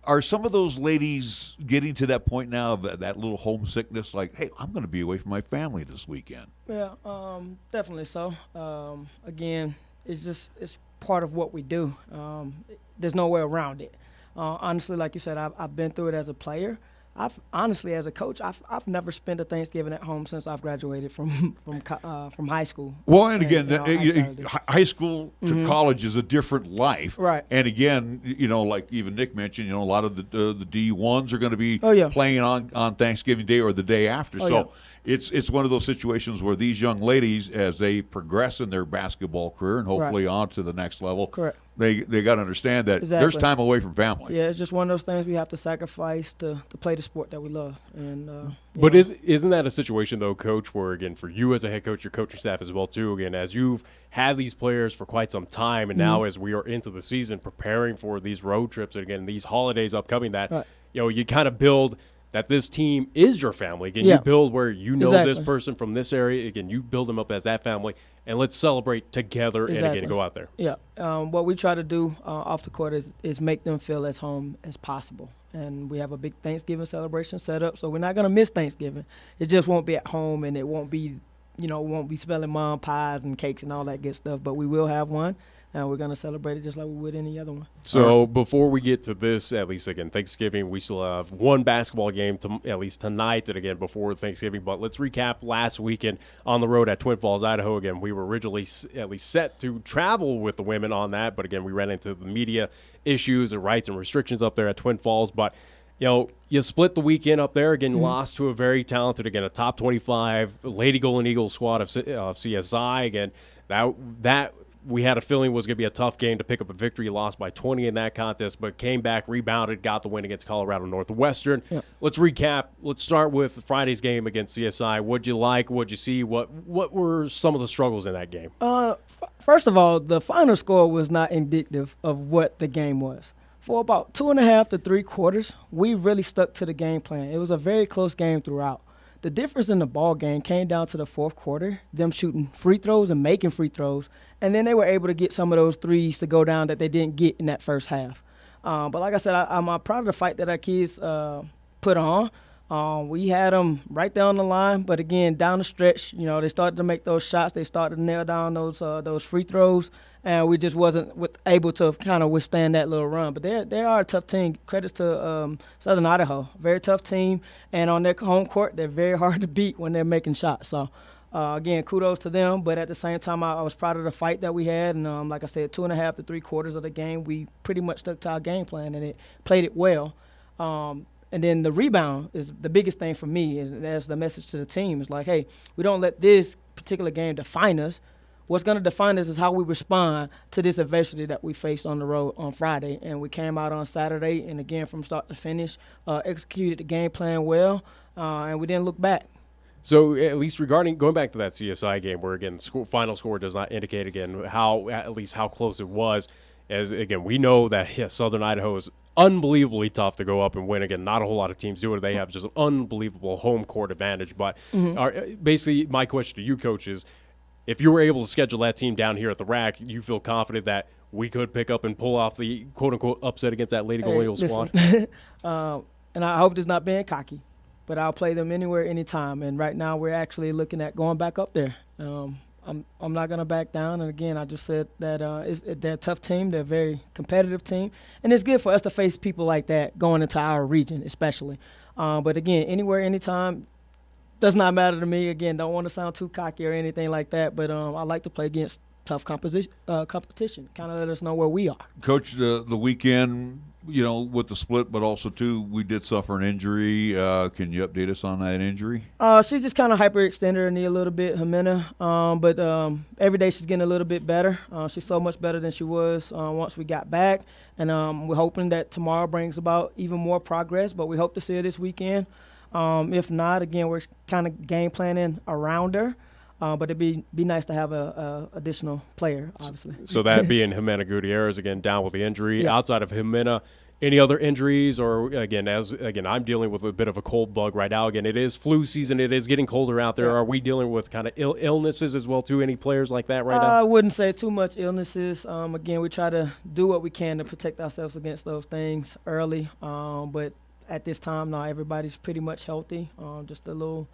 Are some of those ladies getting to that point now of that little homesickness? Like, hey, I'm going to be away from my family this weekend. Yeah, definitely so. Again, it's part of what we do. There's no way around it. Honestly, like you said, I've been through it as a player. Honestly, as a coach, I've never spent a Thanksgiving at home since I've graduated from high school. Well, and again, high school to college is a different life, right? And again, like even Nick mentioned, a lot of the D1s are going to be playing on Thanksgiving Day or the day after. It's one of those situations where these young ladies, as they progress in their basketball career and hopefully on to the next level, they got to understand that there's time away from family. Yeah, it's just one of those things we have to sacrifice to play the sport that we love. And but isn't that a situation though, Coach, where again for you as a head coach, your coaching staff as well too, again as you've had these players for quite some time, and now as we are into the season preparing for these road trips and again these holidays upcoming, that you kind of build that this team is your family. Again, you build where this person from this area. Again, you build them up as that family, and let's celebrate together and again go out there. Yeah, what we try to do off the court is make them feel as home as possible. And we have a big Thanksgiving celebration set up, so we're not going to miss Thanksgiving. It just won't be at home, and it won't be, won't be smelling mom pies and cakes and all that good stuff, but we will have one. And we're going to celebrate it just like we would any other one. So before we get to this, at least, again, Thanksgiving, we still have one basketball game, at least tonight, and again, before Thanksgiving. But let's recap last weekend on the road at Twin Falls, Idaho. Again, we were originally at least set to travel with the women on that. But, again, we ran into the media issues and rights and restrictions up there at Twin Falls. But, you split the weekend up there. Again, lost to a very talented, again, a top 25 Lady Golden Eagles squad of CSI. Again, that we had a feeling was going to be a tough game to pick up a victory. Lost by 20 in that contest, but came back, rebounded, got the win against Colorado Northwestern. Yeah. Let's recap. Let's start with Friday's game against CSI. What'd you like? What'd you see? What were some of the struggles in that game? First of all, the final score was not indicative of what the game was. For about 2.5 to 3 quarters, we really stuck to the game plan. It was a very close game throughout. The difference in the ball game came down to the fourth quarter, them shooting free throws and making free throws, and then they were able to get some of those threes to go down that they didn't get in that first half. But like I said, I'm proud of the fight that our kids put on. We had them right there on the line, but again, down the stretch, they started to make those shots. They started to nail down those free throws, and we just wasn't able to kind of withstand that little run. But they are a tough team. Credits to Southern Idaho, very tough team, and on their home court, they're very hard to beat when they're making shots. So, again, kudos to them. But at the same time, I was proud of the fight that we had, and like I said, 2.5 to 3 quarters of the game, we pretty much stuck to our game plan, and it played it well. And then the rebound is the biggest thing for me, and that's the message to the team. It's like, hey, we don't let this particular game define us. What's going to define us is how we respond to this adversity that we faced on the road on Friday. And we came out on Saturday, and again, from start to finish, executed the game plan well, and we didn't look back. So at least regarding going back to that CSI game where, again, final score does not indicate, again, how close it was. As, again, we know that, Southern Idaho is unbelievably tough to go up and win. Again, not a whole lot of teams do it. They have just an unbelievable home court advantage. But basically, my question to you, Coach, is if you were able to schedule that team down here at the RAC, you feel confident that we could pick up and pull off the quote-unquote upset against that Lady Golden Eagles squad? And I hope it's not being cocky, but I'll play them anywhere, anytime. And right now we're actually looking at going back up there. I'm not going to back down. And, again, I just said that they're a tough team. They're a very competitive team. And it's good for us to face people like that going into our region especially. But, again, anywhere, anytime, does not matter to me. Again, don't want to sound too cocky or anything like that. But I like to play against tough competition, kind of let us know where we are. Coach, the weekend, with the split, but also, too, we did suffer an injury. Can you update us on that injury? She just kind of hyperextended her knee a little bit, Jimena. But every day she's getting a little bit better. She's so much better than she was once we got back. And we're hoping that tomorrow brings about even more progress. But we hope to see her this weekend. If not, again, we're kind of game planning around her. But it'd be nice to have a additional player, obviously. So that being Jimena Gutierrez, again, down with the injury. Yeah. Outside of Jimena, Any other injuries, or again, I'm dealing with a bit of a cold bug right now. Again, it is flu season. It is getting colder out there. Yeah. Are we dealing with kind of illnesses as well too? Any players like that right now? I wouldn't say too much illnesses. Again, we try to do what we can to protect ourselves against those things early. But at this time, now everybody's pretty much healthy. Just a little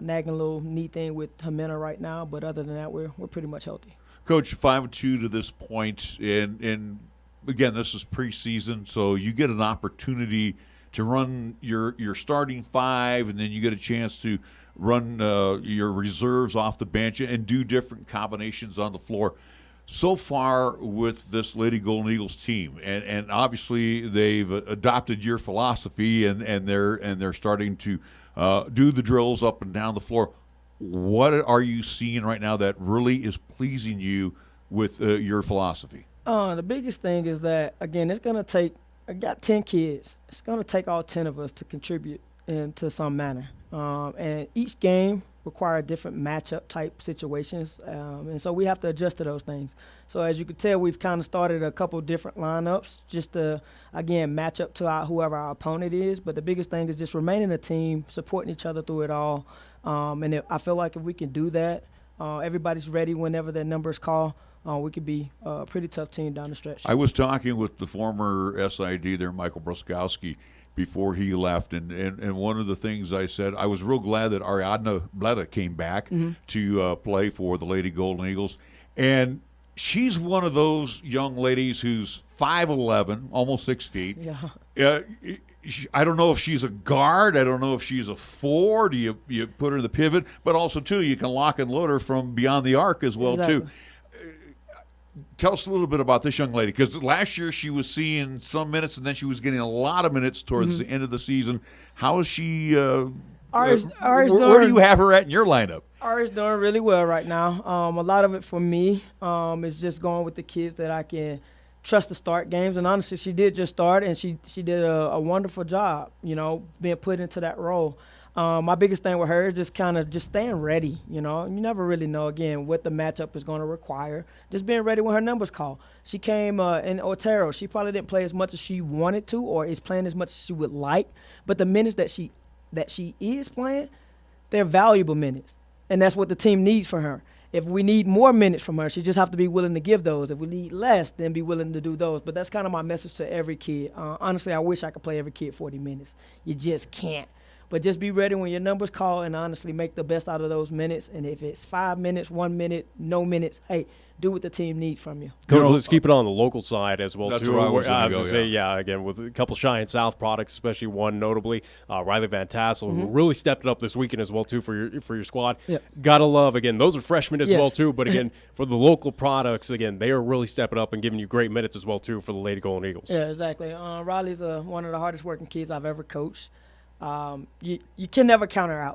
nagging little knee thing with Jimena right now. But other than that, we're pretty much healthy. Coach, 5-2 to this point, and again, this is preseason, so you get an opportunity to run your starting five, and then you get a chance to run your reserves off the bench and do different combinations on the floor. So far with this Lady Golden Eagles team, and obviously they've adopted your philosophy, and they're starting to do the drills up and down the floor. What are you seeing right now that really is pleasing you with your philosophy? The biggest thing is that, again, it's going to take – I got 10 kids. It's going to take all 10 of us to contribute into some manner. And each game requires different matchup type situations, and so we have to adjust to those things. So as you can tell, we've kind of started a couple different lineups just to, again, match up to whoever our opponent is. But the biggest thing is just remaining a team, supporting each other through it all. And I feel like if we can do that, everybody's ready whenever their number is called. We could be a pretty tough team down the stretch. I was talking with the former SID there, Michael Bruskowski, before he left, and one of the things I said, I was real glad that Ayana Bleda came back to play for the Lady Golden Eagles, and she's one of those young ladies who's 5'11", almost 6 feet. Yeah. I don't know if she's a guard. I don't know if she's a 4. Do you put her in the pivot? But also, too, you can lock and load her from beyond the arc as well, too. Tell us a little bit about this young lady, because last year she was seeing some minutes, and then she was getting a lot of minutes towards the end of the season. How is she? Where do you have her at in your lineup? Ari's doing really well right now. A lot of it for me is just going with the kids that I can trust to start games. And honestly, she did just start, and she did a wonderful job, being put into that role. My biggest thing with her is just kind of just staying ready, You never really know, again, what the matchup is going to require. Just being ready when her number's called. She came in Otero. She probably didn't play as much as she wanted to or is playing as much as she would like. But the minutes that she is playing, they're valuable minutes. And that's what the team needs for her. If we need more minutes from her, she just have to be willing to give those. If we need less, then be willing to do those. But that's kind of my message to every kid. Honestly, I wish I could play every kid 40 minutes. You just can't. But just be ready when your number's called and honestly make the best out of those minutes. And if it's 5 minutes, 1 minute, no minutes, hey, do what the team needs from you. Coach, let's keep it on the local side as well, that's too. Where I was going to say, again, with a couple Cheyenne South products, especially one notably, Riley Van Tassel, who really stepped it up this weekend as well, too, for your squad. Yep. Gotta love, again, those are freshmen as well, too. But, again, for the local products, again, they are really stepping up and giving you great minutes as well, too, for the Lady Golden Eagles. Yeah, exactly. Riley's one of the hardest working kids I've ever coached. You can never count her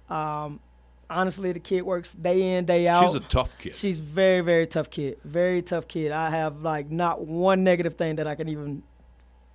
out. Honestly, the kid works day in, day out. She's a tough kid. She's very, very tough kid. Very tough kid. I have, not one negative thing that I can even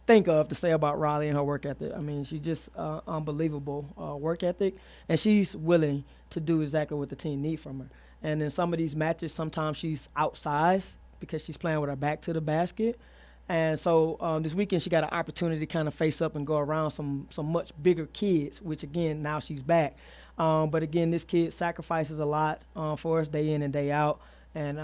think of to say about Riley and her work ethic. I mean, she's just unbelievable work ethic, and she's willing to do exactly what the team needs from her. And in some of these matches, sometimes she's outsized because she's playing with her back to the basket. And so this weekend she got an opportunity to kind of face up and go around some much bigger kids, which, again, now she's back. But, again, this kid sacrifices a lot for us day in and day out. And,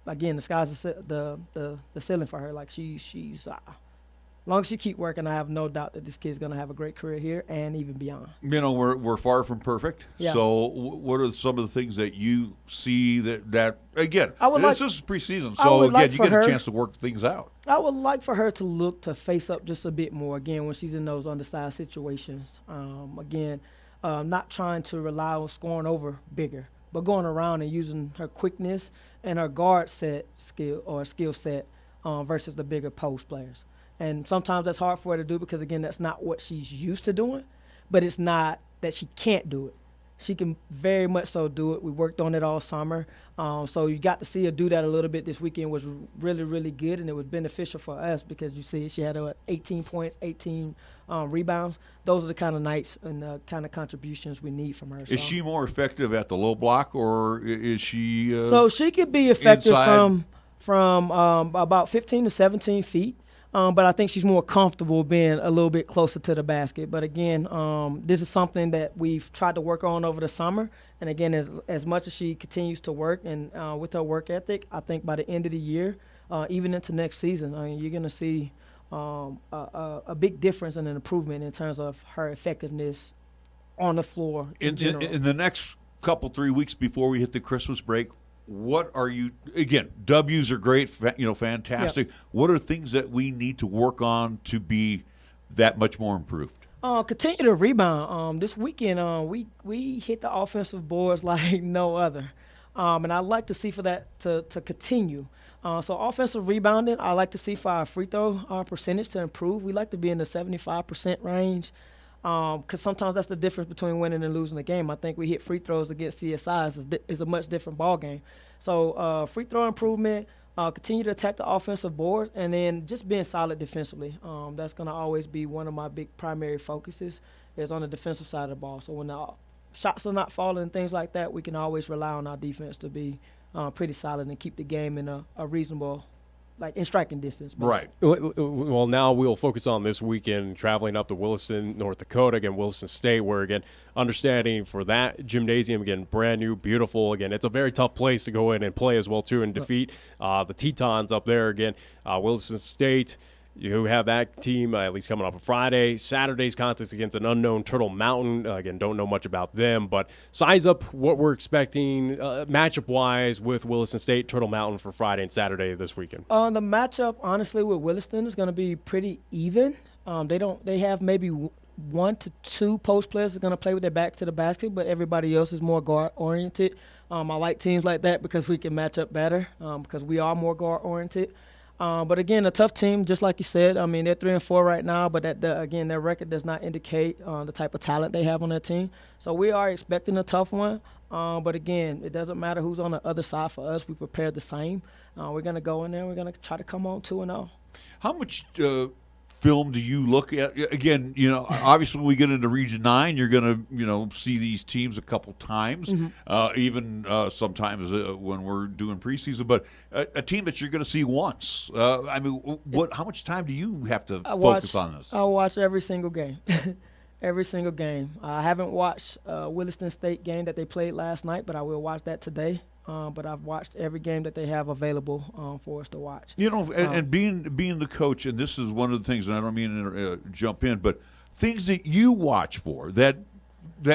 again, the sky's the ceiling for her. She's as long as she keep working, I have no doubt that this kid's going to have a great career here and even beyond. We're far from perfect. Yeah. So what are some of the things that you see that again, this is preseason, so again, you get a chance to work things out. I would like for her to look to face up just a bit more, again, when she's in those undersized situations. Not trying to rely on scoring over bigger, but going around and using her quickness and her guard skill set versus the bigger post players. And sometimes that's hard for her to do because, again, that's not what she's used to doing, but it's not that she can't do it. She can very much so do it. We worked on it all summer. So you got to see her do that a little bit this weekend was really, really good, and it was beneficial for us because you see she had 18 points, 18 rebounds. Those are the kind of nights and the kind of contributions we need from her. Is she more effective at the low block, or is she So she could be effective inside? from about 15 to 17 feet. but I think she's more comfortable being a little bit closer to the basket. But again, this is something that we've tried to work on over the summer. And again, as much as she continues to work and with her work ethic, I think by the end of the year, even into next season, you're going to see a big difference and an improvement in terms of her effectiveness on the floor in general. In the next couple 3 weeks before we hit the Christmas break, what are you, again, W's are great, fantastic. Yep. What are things that we need to work on to be that much more improved? Continue to rebound. This weekend, we hit the offensive boards like no other. And I'd like to see for that to continue. So offensive rebounding, I like to see for our free throw percentage to improve. We like to be in the 75% range because sometimes that's the difference between winning and losing the game. I think we hit free throws against CSI is a much different ball game. So free throw improvement, continue to attack the offensive boards, and then just being solid defensively. That's going to always be one of my big primary focuses is on the defensive side of the ball. So when the shots are not falling and things like that, we can always rely on our defense to be pretty solid and keep the game in a reasonable, in striking distance. Right. Well, now we'll focus on this weekend, traveling up to Williston, North Dakota, again, Williston State, where, again, understanding for that gymnasium, again, brand new, beautiful. Again, it's a very tough place to go in and play as well, too, and defeat the Tetons up there. Again, Williston State, you have that team at least coming up on Friday. Saturday's contest against an unknown Turtle Mountain. Again, don't know much about them, but size up what we're expecting matchup-wise with Williston State, Turtle Mountain for Friday and Saturday this weekend. The matchup, honestly, with Williston is going to be pretty even. They have maybe 1 to 2 post players that are going to play with their back to the basket, but everybody else is more guard-oriented. I like teams like that because we can match up better because we are more guard-oriented. But again, a tough team, just like you said. I mean, they're 3-4 right now, but again, their record does not indicate the type of talent they have on their team. So we are expecting a tough one. But again, it doesn't matter who's on the other side for us. We prepared the same. We're going to go in there. We're going to try to come on 2-0. How much film do you look at? Again, obviously when we get into Region 9, you're going to, see these teams a couple times, even sometimes when we're doing preseason. But a team that you're going to see once. How much time do you have to focus on this? I watch every single game. Every single game. I haven't watched Williston State game that they played last night, but I will watch that today. But I've watched every game that they have available for us to watch. And being the coach, and this is one of the things, and I don't mean to jump in, but things that you watch for that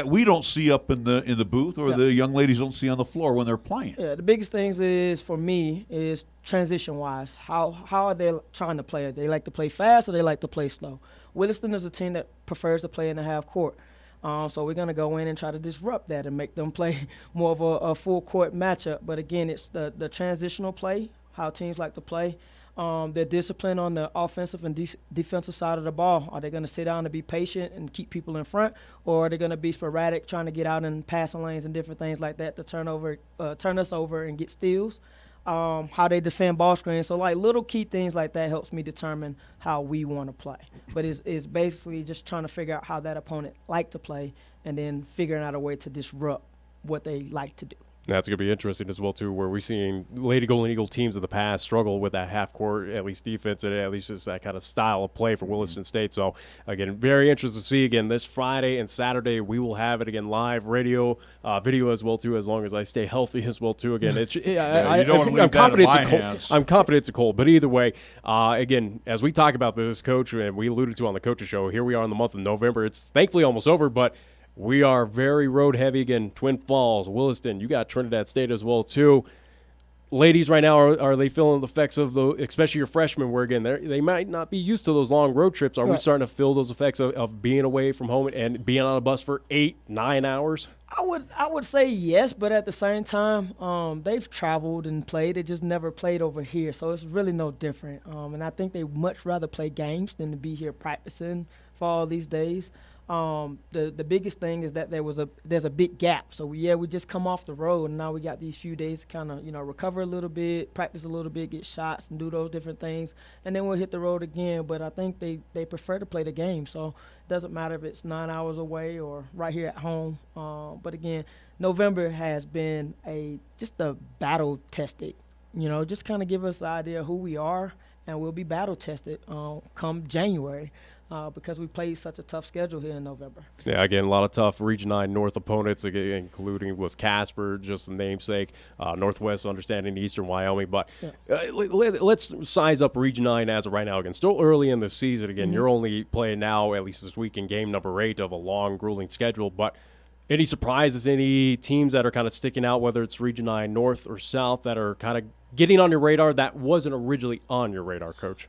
we don't see up in the booth or the young ladies don't see on the floor when they're playing. Yeah, the biggest things is for me is transition-wise. How are they trying to play? They like to play fast or they like to play slow? Williston is a team that prefers to play in the half court. So we're going to go in and try to disrupt that and make them play more of a full-court matchup. But, again, it's the transitional play, how teams like to play. Their discipline on the offensive and defensive side of the ball. Are they going to sit down and be patient and keep people in front, or are they going to be sporadic, trying to get out in passing lanes and different things like that to turn us over and get steals? How they defend ball screens. So, little key things like that helps me determine how we want to play. But it's basically just trying to figure out how that opponent like to play and then figuring out a way to disrupt what they like to do. That's going to be interesting as well, too, where we've seen Lady Golden Eagle teams of the past struggle with that half-court, at least defense, and at least just that kind of style of play for Williston State. So, again, very interesting to see. Again, this Friday and Saturday, we will have it, again, live radio, video as well, too, as long as I stay healthy as well, too. Again, I'm confident it's a cold. But either way, again, as we talk about this, Coach, and we alluded to on the Coach's Show, here we are in the month of November. It's thankfully almost over, but we are very road heavy again. Twin Falls, Williston, you got Trinidad State as well too. Ladies, right now, are they feeling the effects of especially your freshmen, where again they might not be used to those long road trips? Are we starting to feel those effects of being away from home and being on a bus for 8-9 hours? I would say yes, but at the same time, they've traveled and played. They just never played over here, so it's really no different. And I think they much rather play games than to be here practicing for all these days. The biggest thing is that there's a big gap. So we just come off the road, and now we got these few days to kind of recover a little bit, practice a little bit, get shots, and do those different things, and then we'll hit the road again. But I think they prefer to play the game, so it doesn't matter if it's 9 hours away or right here at home. But again, November has been just a battle tested. Just kind of give us an idea of who we are and we'll be battle tested come January. Because we played such a tough schedule here in November. Yeah, again, a lot of tough Region 9 North opponents, again, including with Casper, just the namesake, Northwest understanding Eastern Wyoming. But let's size up Region 9 as of right now. Again, still early in the season. Again, you're only playing now, at least this week, in game number 8 of a long, grueling schedule. But any surprises, any teams that are kind of sticking out, whether it's Region 9 North or South, that are kind of getting on your radar that wasn't originally on your radar, Coach?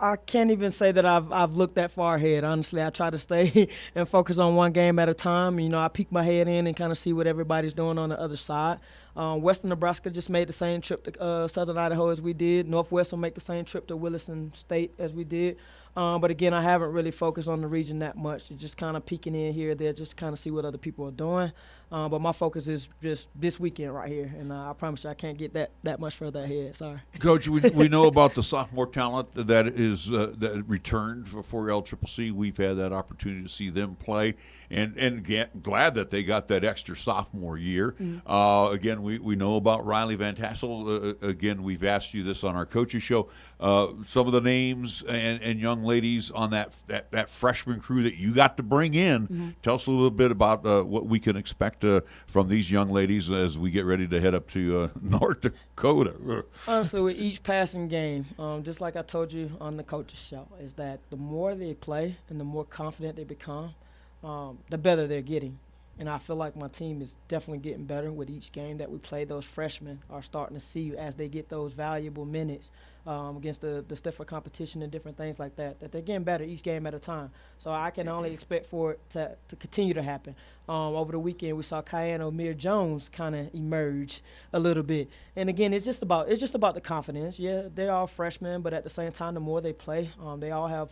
I can't even say that I've looked that far ahead. Honestly, I try to stay and focus on one game at a time. You know, I peek my head in and kind of see what everybody's doing on the other side. Western Nebraska just made the same trip to Southern Idaho as we did. Northwest will make the same trip to Williston State as we did. But again, I haven't really focused on the region that much. Just kind of peeking in here or there, just kind of see what other people are doing. But my focus is just this weekend right here, and I promise you I can't get that much further ahead. Sorry. Coach, we know about the sophomore talent that is that returned for LCCC. We've had that opportunity to see them play, and glad that they got that extra sophomore year. Again, we know about Riley Van Tassel. Again, we've asked you this on our coaches show. Some of the names and young ladies on that freshman crew that you got to bring in. Tell us a little bit about what we can expect from these young ladies as we get ready to head up to North Dakota. Honestly, with each passing game, just like I told you on the coaches show, is that the more they play and the more confident they become, the better they're getting. And I feel like my team is definitely getting better with each game that we play. Those freshmen are starting to see as they get those valuable minutes against the stiffer competition and different things like that they're getting better each game at a time. So I can only expect for it to continue to happen. Over the weekend, we saw Cheyenne O'Meara Jones kind of emerge a little bit. And again, it's just about the confidence. Yeah, they're all freshmen, but at the same time, the more they play, they all have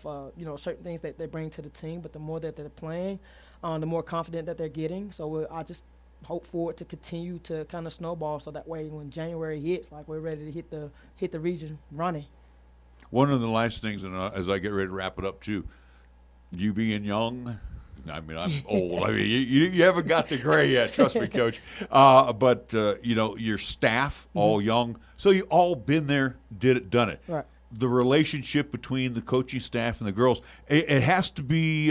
certain things that they bring to the team. But the more that they're playing, the more confident that they're getting. So I just hope for it to continue to kind of snowball, so that way when January hits, like we're ready to hit the region running. One of the last things, and as I get ready to wrap it up too, you being young, I mean, I'm old. I mean, you haven't got the gray yet, trust me, Coach. But your staff, all young, so you all been there, done it. Right. The relationship between the coaching staff and the girls, it has to be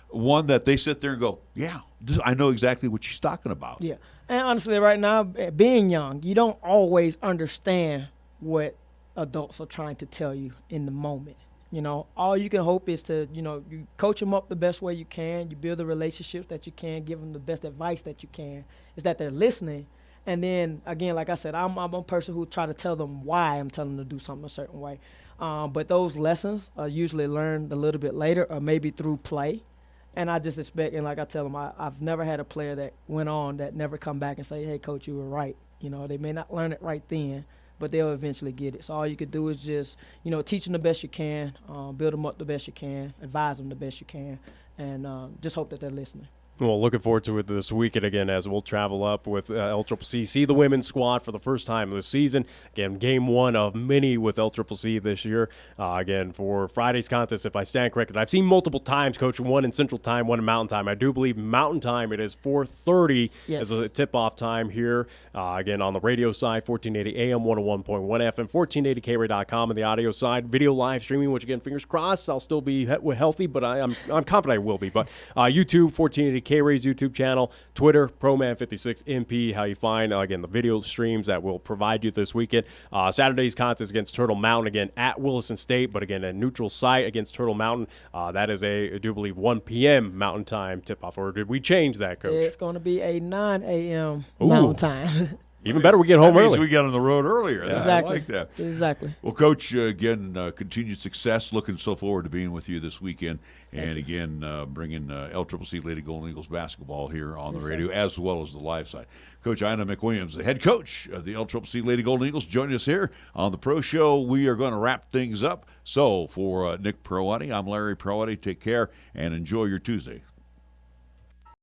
one that they sit there and go, yeah, I know exactly what she's talking about. Yeah. And honestly, right now, being young, you don't always understand what adults are trying to tell you in the moment. You know, all you can hope is to, you coach them up the best way you can. You build the relationships that you can, give them the best advice that you can, is that they're listening. And then, again, like I said, I'm a person who try to tell them why I'm telling them to do something a certain way. But those lessons are usually learned a little bit later or maybe through play. And I just expect, and like I tell them, I've never had a player that went on that never come back and say, hey, Coach, you were right. They may not learn it right then, but they'll eventually get it. So all you could do is just, teach them the best you can, build them up the best you can, advise them the best you can, and just hope that they're listening. Well, looking forward to it this weekend again as we'll travel up with LCCC, see the women's squad for the first time of the season. Again, game one of many with LCCC this year. Again, for Friday's contest, if I stand corrected, I've seen multiple times, Coach, one in Central Time, one in Mountain Time. I do believe Mountain Time, it is 4:30 as a tip-off time here. Again, on the radio side, 1480 AM, 101.1 FM, 1480KRay.com on the audio side. Video live streaming, which, again, fingers crossed, I'll still be healthy, but I'm confident I will be. But YouTube, 1480 K-Ray's YouTube channel, Twitter, ProMan56MP, how you find, again, the video streams that we'll provide you this weekend. Saturday's contest against Turtle Mountain, again, at Williston State, but again, a neutral site against Turtle Mountain. That is I do believe, 1 p.m. Mountain Time tip-off. Or did we change that, Coach? It's going to be a 9 a.m. Mountain Time. Even better, we get home early. We get on the road earlier. Yeah. Exactly. I like that. Exactly. Well, Coach, again, continued success. Looking so forward to being with you this weekend. And again, bringing LCCC Lady Golden Eagles basketball here on the radio, as well as the live side. Coach Ayana McWilliams, the head coach of the LCCC Lady Golden Eagles, joining us here on the Pro Show. We are going to wrap things up. So for Nick Proietti, I'm Larry Proietti. Take care and enjoy your Tuesday.